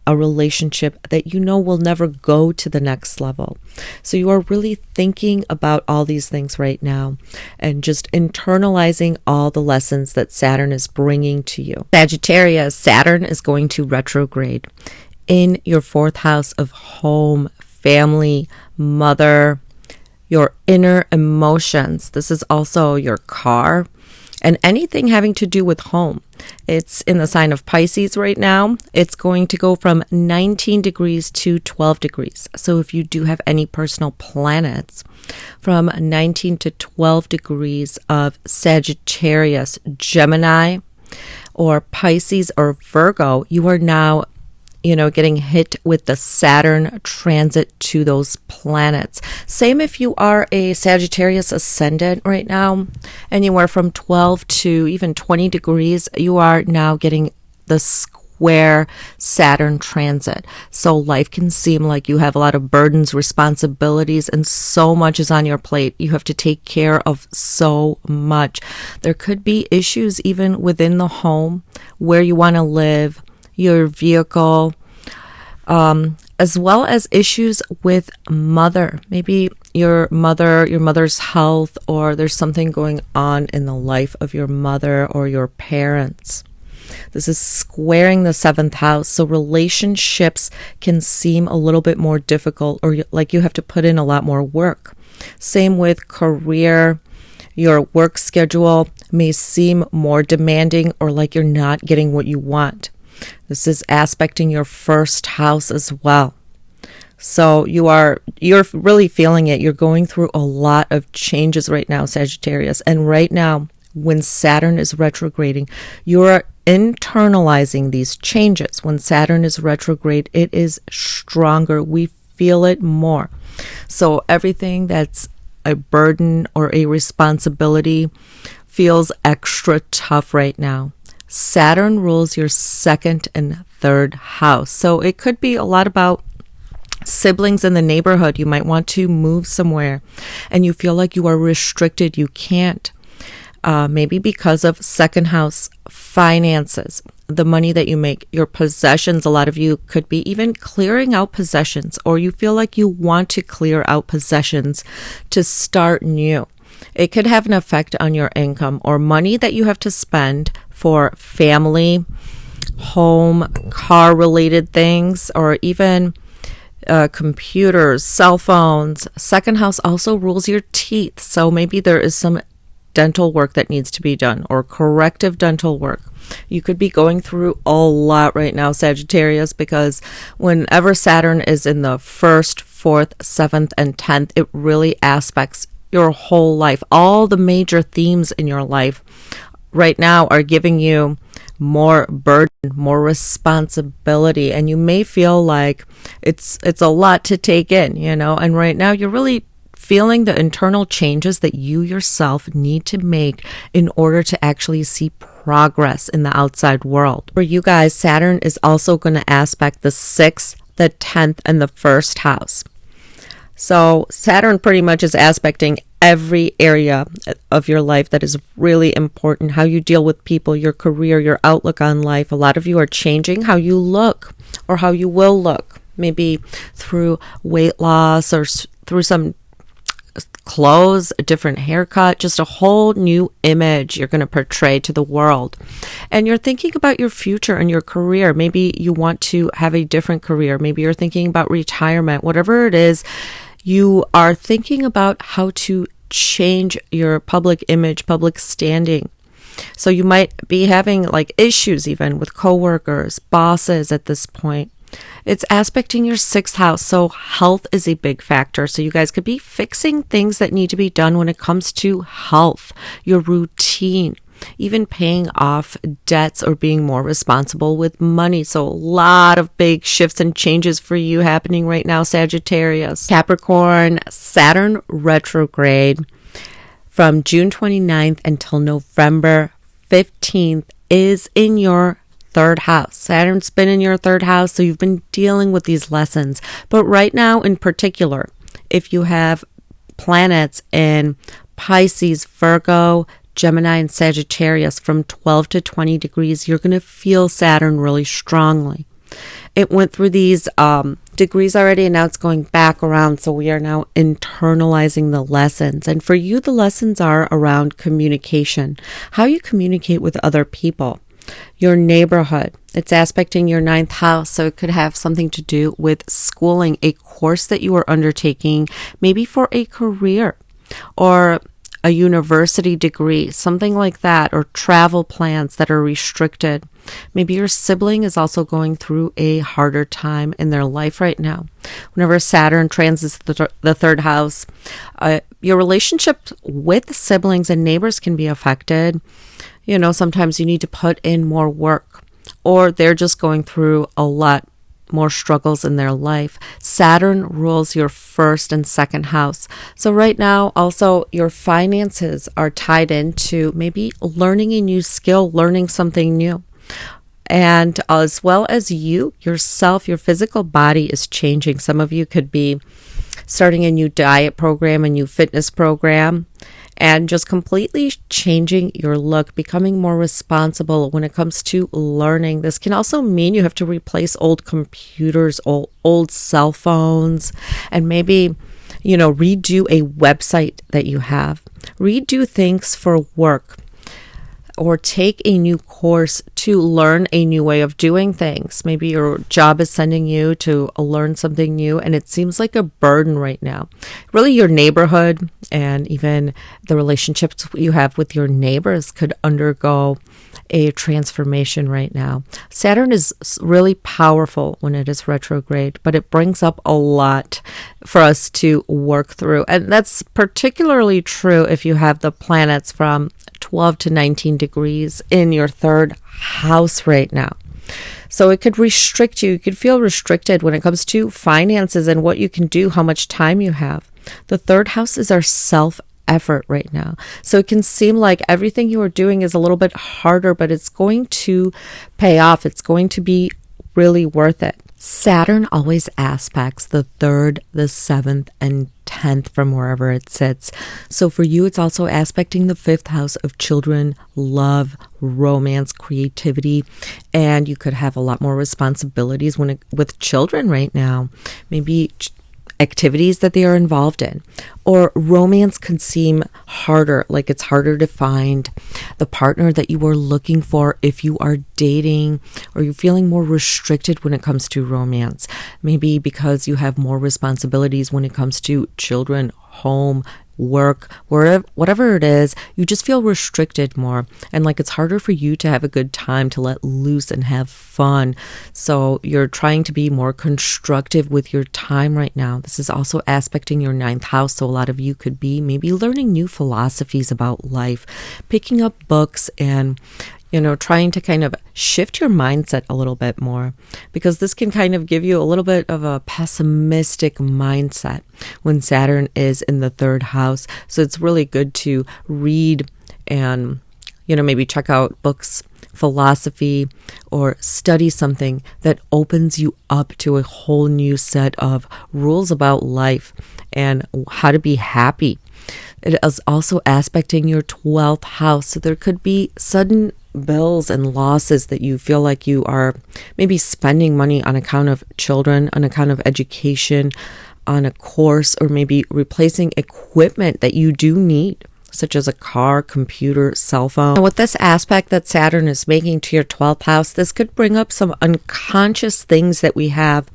a relationship that you know will never go to the next level. So you are really thinking about all these things right now and just internalizing all the lessons that Saturn is bringing to you. Sagittarius, Saturn is going to retrograde in your 4th house of home, family, mother, your inner emotions. This is also your car and anything having to do with home. It's in the sign of Pisces right now. It's going to go from 19 degrees to 12 degrees. So if you do have any personal planets from 19 to 12 degrees of Sagittarius, Gemini, or Pisces or Virgo, you are now getting hit with the Saturn transit to those planets. Same if you are a Sagittarius ascendant right now, anywhere from 12 to even 20 degrees, you are now getting the square Saturn transit. So life can seem like you have a lot of burdens, responsibilities, and so much is on your plate. You have to take care of so much. There could be issues even within the home, where you want to live, your vehicle, as well as issues with mother. Maybe your mother's health, or there's something going on in the life of your mother or your parents. This is squaring the 7th house. So relationships can seem a little bit more difficult, or like you have to put in a lot more work. Same with career. Your work schedule may seem more demanding, or like you're not getting what you want. This is aspecting your 1st house as well. So you're really feeling it. You're going through a lot of changes right now, Sagittarius. And right now, when Saturn is retrograding, you're internalizing these changes. When Saturn is retrograde, it is stronger. We feel it more. So everything that's a burden or a responsibility feels extra tough right now. Saturn rules your 2nd and 3rd house. So it could be a lot about siblings in the neighborhood. You might want to move somewhere and you feel like you are restricted. You can't. Maybe because of 2nd house finances, the money that you make, your possessions. A lot of you could be even clearing out possessions, or you feel like you want to clear out possessions to start new. It could have an effect on your income or money that you have to spend for family, home, car-related things, or even computers, cell phones. 2nd house also rules your teeth. So maybe there is some dental work that needs to be done, or corrective dental work. You could be going through a lot right now, Sagittarius, because whenever Saturn is in the 1st, 4th, 7th, and 10th, it really aspects your whole life. All the major themes in your life right now are giving you more burden, more responsibility, and you may feel like it's a lot to take in, and right now you're really feeling the internal changes that you yourself need to make in order to actually see progress in the outside world. For you guys, Saturn is also going to aspect the 6th, the 10th, and the 1st house. So Saturn pretty much is aspecting every area of your life that is really important. How you deal with people, your career, your outlook on life. A lot of you are changing how you look or how you will look. Maybe through weight loss or through some clothes, a different haircut, just a whole new image you're going to portray to the world. And you're thinking about your future and your career. Maybe you want to have a different career. Maybe you're thinking about retirement. Whatever it is, you are thinking about how to change your public image, public standing. So you might be having issues even with coworkers, bosses at this point. It's aspecting your 6th house, so health is a big factor. So you guys could be fixing things that need to be done when it comes to health, your routine. even paying off debts or being more responsible with money. So a lot of big shifts and changes for you happening right now, Sagittarius. Capricorn, Saturn retrograde from June 29th until November 15th is in your third house. Saturn's been in your third house, so you've been dealing with these lessons. But right now in particular, if you have planets in Pisces, Virgo, Gemini, and Sagittarius from 12 to 20 degrees, you're going to feel Saturn really strongly. It went through these degrees already, and now it's going back around. So we are now internalizing the lessons. And for you, the lessons are around communication, how you communicate with other people, your neighborhood. It's aspecting your ninth house. So it could have something to do with schooling, a course that you are undertaking, maybe for a career or a university degree, something like that, or travel plans that are restricted. Maybe your sibling is also going through a harder time in their life right now. Whenever Saturn transits the third house, your relationship with siblings and neighbors can be affected. You know, sometimes you need to put in more work, or they're just going through a lot more struggles in their life. Saturn rules your first and second house. So right now, also, your finances are tied into maybe learning a new skill, learning something new. And as well as you, yourself, your physical body is changing. Some of you could be starting a new diet program, a new fitness program, and just completely changing your look, becoming more responsible when it comes to learning. This can also mean you have to replace old computers, old cell phones, and maybe, redo a website that you have. Redo things for work, or take a new course to learn a new way of doing things. Maybe your job is sending you to learn something new, and it seems like a burden right now. Really, your neighborhood and even the relationships you have with your neighbors could undergo a transformation right now. Saturn is really powerful when it is retrograde, but it brings up a lot for us to work through. And that's particularly true if you have the planets from 12 to 19 degrees in your third house right now. So it could restrict you. You could feel restricted when it comes to finances and what you can do, how much time you have. The third house is our self-effort right now. So it can seem like everything you are doing is a little bit harder, but it's going to pay off. It's going to be really worth it. Saturn always aspects the 3rd, the 7th, and 10th from wherever it sits. So for you, it's also aspecting the 5th house of children, love, romance, creativity, and you could have a lot more responsibilities with children right now. Maybe activities that they are involved in, or romance can seem harder, like it's harder to find the partner that you are looking for if you are dating, or you're feeling more restricted when it comes to romance, maybe because you have more responsibilities when it comes to children, home, work, whatever it is. You just feel restricted more, and like it's harder for you to have a good time, to let loose and have fun. So you're trying to be more constructive with your time right now. This is also aspecting your 9th house, so a lot of you could be maybe learning new philosophies about life, picking up books, and trying to kind of shift your mindset a little bit more, because this can kind of give you a little bit of a pessimistic mindset when Saturn is in the 3rd house. So it's really good to read and, maybe check out books, philosophy, or study something that opens you up to a whole new set of rules about life and how to be happy. It is also aspecting your 12th house. So there could be sudden bills and losses that you feel like you are maybe spending money on account of children, on account of education, on a course, or maybe replacing equipment that you do need, such as a car, computer, cell phone. And with this aspect that Saturn is making to your 12th house, this could bring up some unconscious things that we have,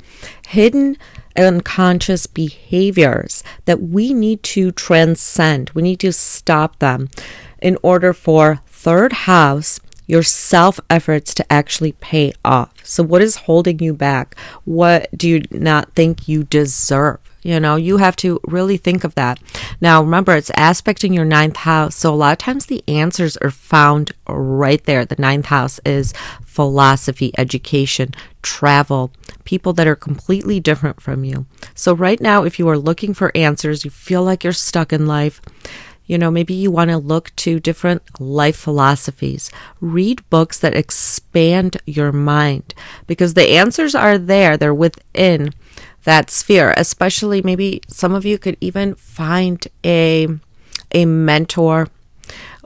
hidden unconscious behaviors that we need to transcend. We need to stop them in order for 3rd house, your self-efforts, to actually pay off. So what is holding you back? What do you not think you deserve? You know, you have to really think of that. Now, remember, it's aspecting your ninth house. So a lot of times the answers are found right there. The ninth house is philosophy, education, travel, people that are completely different from you. So right now, if you are looking for answers, you feel like you're stuck in life, you know, maybe you want to look to different life philosophies. Read books that expand your mind, because the answers are there. They're within that sphere. Especially maybe some of you could even find a mentor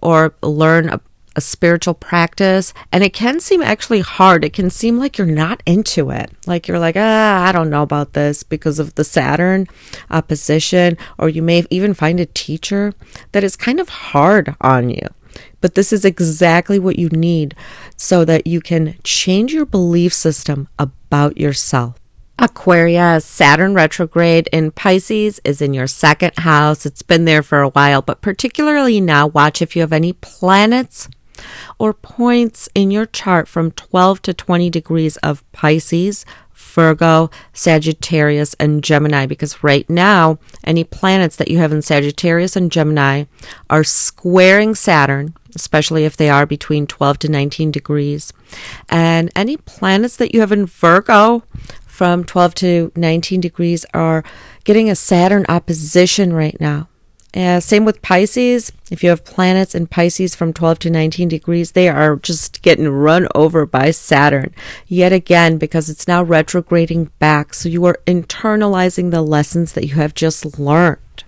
or learn a spiritual practice. And it can seem actually hard. It can seem like you're not into it. Like you're like, I don't know about this because of the Saturn opposition. Or you may even find a teacher that is kind of hard on you. But this is exactly what you need so that you can change your belief system about yourself. Aquarius, Saturn retrograde in Pisces is in your second house. It's been there for a while, but particularly now, watch if you have any planets or points in your chart from 12 to 20 degrees of Pisces, Virgo, Sagittarius, and Gemini, because right now, any planets that you have in Sagittarius and Gemini are squaring Saturn, especially if they are between 12 to 19 degrees. And any planets that you have in Virgo from 12 to 19 degrees are getting a Saturn opposition right now. Same with Pisces. If you have planets in Pisces from 12 to 19 degrees, they are just getting run over by Saturn yet again, because it's now retrograding back. So you are internalizing the lessons that you have just learned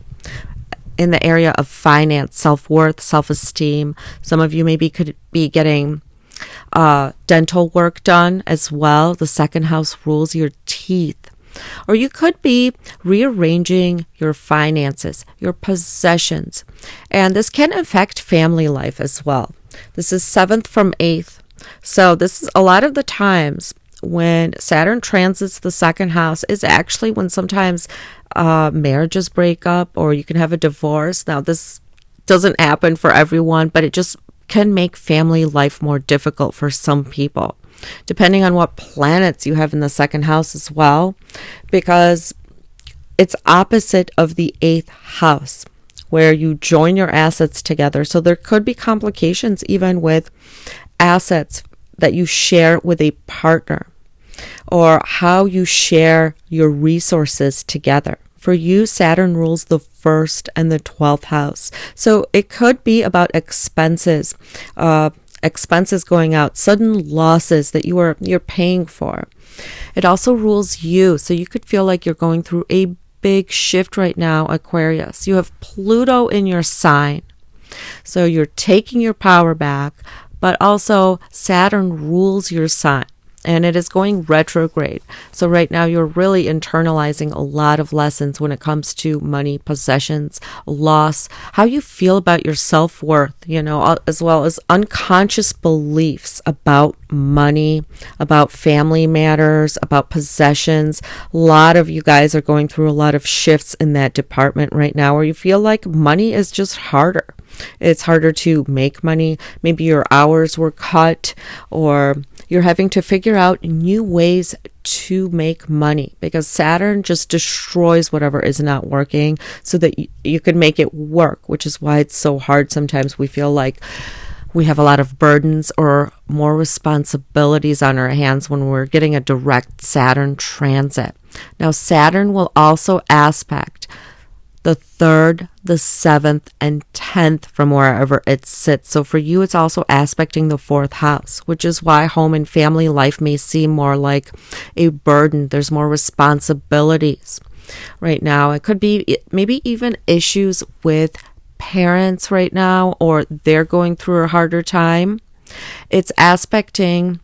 in the area of finance, self-worth, self-esteem. Some of you maybe could be getting dental work done as well. The second house rules your teeth. Or you could be rearranging your finances, your possessions. And this can affect family life as well. This is 7th from 8th. So this is a lot of the times when Saturn transits the second house is actually when sometimes marriages break up, or you can have a divorce. Now, this doesn't happen for everyone, but it just can make family life more difficult for some people, depending on what planets you have in the second house as well, because it's opposite of the 8th house where you join your assets together. So there could be complications even with assets that you share with a partner, or how you share your resources together. For you, Saturn rules the 1st and the 12th house. So it could be about expenses, expenses going out, sudden losses that you're paying for. It also rules you. So you could feel like you're going through a big shift right now, Aquarius. You have Pluto in your sign. So you're taking your power back, but also Saturn rules your sign. And it is going retrograde. So right now you're really internalizing a lot of lessons when it comes to money, possessions, loss, how you feel about your self-worth, you know, as well as unconscious beliefs about money, about family matters, about possessions. A lot of you guys are going through a lot of shifts in that department right now, where you feel like money is just harder. It's harder to make money. Maybe your hours were cut, or you're having to figure out new ways to make money, because Saturn just destroys whatever is not working so that you can make it work, which is why it's so hard. Sometimes we feel like we have a lot of burdens or more responsibilities on our hands when we're getting a direct Saturn transit. Now, Saturn will also aspect the 3rd, the 7th, and 10th from wherever it sits. So for you, it's also aspecting the 4th house, which is why home and family life may seem more like a burden. There's more responsibilities right now. It could be maybe even issues with parents right now, or they're going through a harder time. It's aspecting,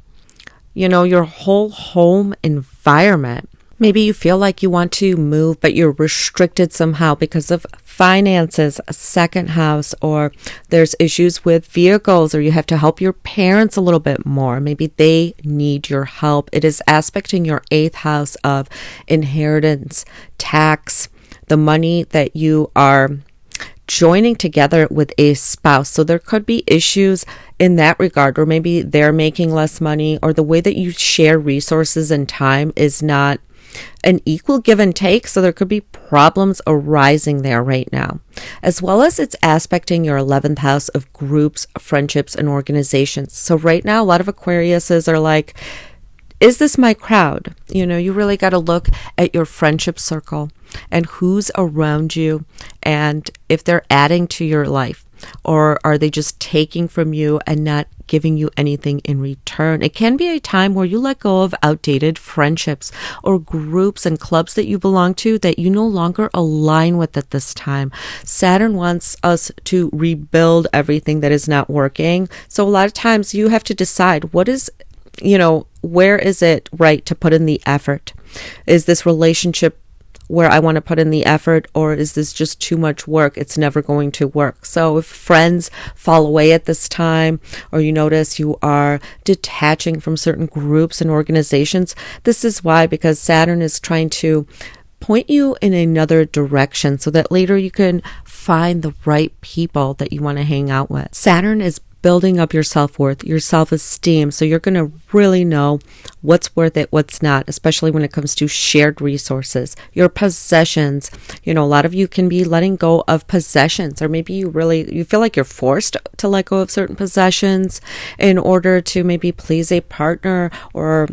you know, your whole home environment. Maybe you feel like you want to move, but you're restricted somehow because of finances, a second house, or there's issues with vehicles, or you have to help your parents a little bit more. Maybe they need your help. It is aspecting your 8th house of inheritance, tax, the money that you are joining together with a spouse. So there could be issues in that regard, or maybe they're making less money, or the way that you share resources and time is not an equal give and take. So there could be problems arising there right now, as well as it's aspecting your 11th house of groups, friendships, and organizations. So right now, a lot of Aquariuses are like, is this my crowd? You know, you really got to look at your friendship circle and who's around you, and if they're adding to your life, or are they just taking from you and not giving you anything in return. It can be a time where you let go of outdated friendships or groups and clubs that you belong to that you no longer align with at this time. Saturn wants us to rebuild everything that is not working. So a lot of times you have to decide what is, where is it right to put in the effort? Is this relationship where I want to put in the effort, or is this just too much work? It's never going to work. So if friends fall away at this time, or you notice you are detaching from certain groups and organizations, this is why, because Saturn is trying to point you in another direction so that later you can find the right people that you want to hang out with. Saturn is building up your self-worth, your self-esteem. So you're going to really know what's worth it, what's not, especially when it comes to shared resources, your possessions. A lot of you can be letting go of possessions, or maybe you feel like you're forced to let go of certain possessions in order to maybe please a partner or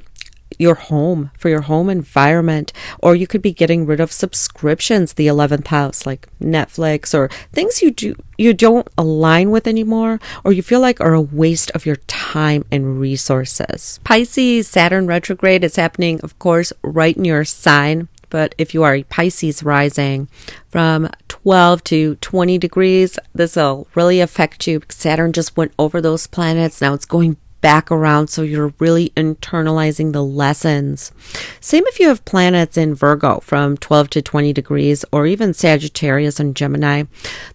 your home, for your home environment. Or you could be getting rid of subscriptions, the 11th house, like Netflix, or things you don't align with anymore, or you feel like are a waste of your time and resources. Pisces, Saturn retrograde is happening, of course, right in your sign. But if you are a Pisces rising from 12 to 20 degrees, this will really affect you. Saturn just went over those planets. Now it's going back around, so you're really internalizing the lessons. Same if you have planets in Virgo from 12 to 20 degrees, or even Sagittarius and Gemini.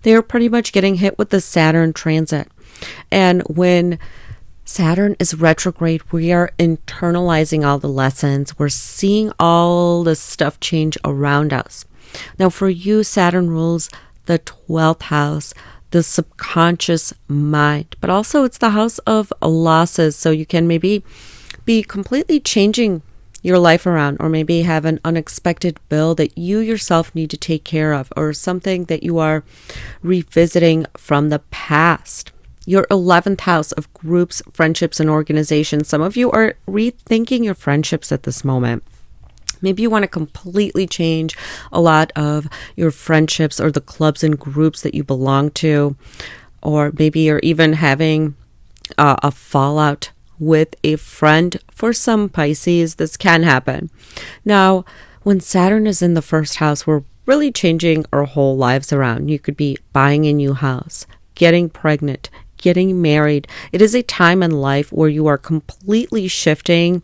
They're pretty much getting hit with the Saturn transit. And when Saturn is retrograde, we are internalizing all the lessons. We're seeing all the stuff change around us. Now for you, Saturn rules the 12th house, the subconscious mind, but also it's the house of losses. So you can maybe be completely changing your life around, or maybe have an unexpected bill that you yourself need to take care of, or something that you are revisiting from the past. Your 11th house of groups, friendships, and organizations. Some of you are rethinking your friendships at this moment. Maybe you want to completely change a lot of your friendships or the clubs and groups that you belong to. Or maybe you're even having a fallout with a friend. For some Pisces, this can happen. Now, when Saturn is in the first house, we're really changing our whole lives around. You could be buying a new house, getting pregnant, getting married. It is a time in life where you are completely shifting.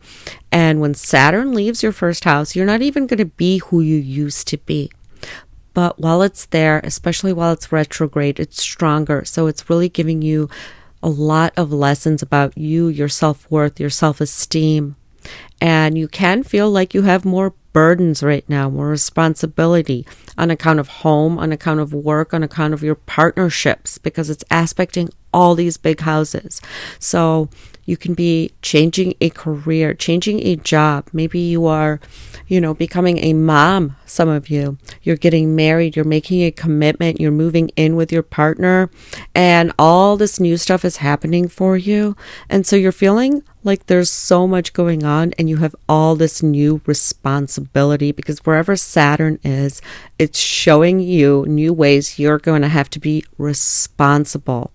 And when Saturn leaves your first house, you're not even going to be who you used to be. But while it's there, especially while it's retrograde, it's stronger. So it's really giving you a lot of lessons about you, your self-worth, your self-esteem. And you can feel like you have more burdens right now, more responsibility on account of home, on account of work, on account of your partnerships, because it's aspecting all these big houses. So you can be changing a career, changing a job. Maybe you are, becoming a mom. Some of you, you're getting married, you're making a commitment, you're moving in with your partner, and all this new stuff is happening for you. And so you're feeling like there's so much going on, and you have all this new responsibility, because wherever Saturn is, it's showing you new ways you're going to have to be responsible.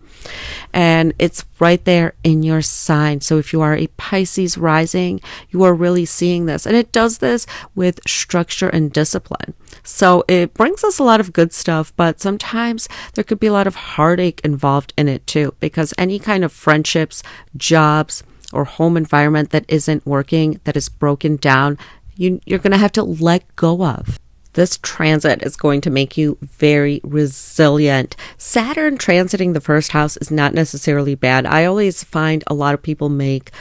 And it's right there in your sign. So if you are a Pisces rising, you are really seeing this. And it does this with structure and discipline. So it brings us a lot of good stuff, but sometimes there could be a lot of heartache involved in it too, because any kind of friendships, jobs, or home environment that isn't working, that is broken down, you're going to have to let go of. This transit is going to make you very resilient. Saturn transiting the first house is not necessarily bad. I always find a lot of people make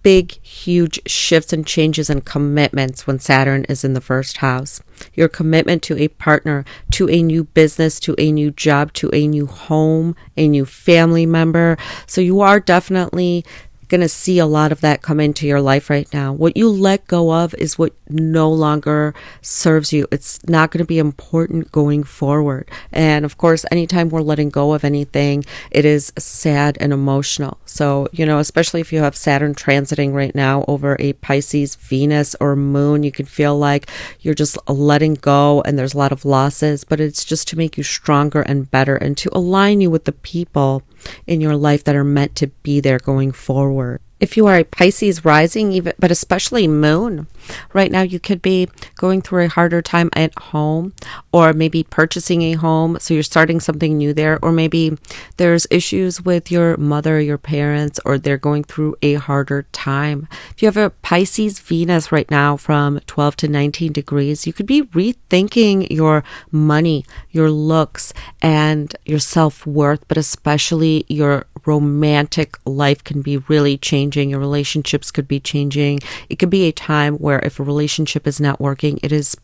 big, huge shifts and changes and commitments when Saturn is in the first house. Your commitment to a partner, to a new business, to a new job, to a new home, a new family member. So you are definitely going to see a lot of that come into your life right now. What you let go of is what no longer serves you. It's not going to be important going forward. And of course, anytime we're letting go of anything, it is sad and emotional. So, especially if you have Saturn transiting right now over a Pisces, Venus, or Moon, you can feel like you're just letting go and there's a lot of losses, but it's just to make you stronger and better and to align you with the people in your life that are meant to be there going forward. If you are a Pisces rising, but especially Moon, right now you could be going through a harder time at home, or maybe purchasing a home, so you're starting something new there, or maybe there's issues with your mother or your parents, or they're going through a harder time. If you have a Pisces Venus right now from 12 to 19 degrees, you could be rethinking your money, your looks, and your self-worth, but especially your romantic life can be really changing. Your relationships could be changing. It could be a time where if a relationship is not working, it is,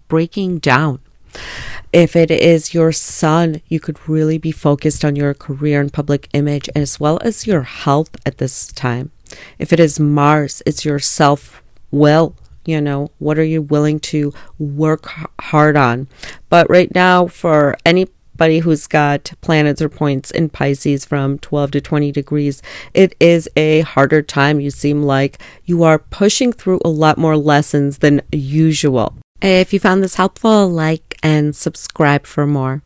breaking down. If it is your sun, you could really be focused on your career and public image, as well as your health at this time. If it is Mars, it's your self-will. What are you willing to work hard on? But right now, for anybody who's got planets or points in Pisces from 12 to 20 degrees, it is a harder time. You seem like you are pushing through a lot more lessons than usual. If you found this helpful, like and subscribe for more.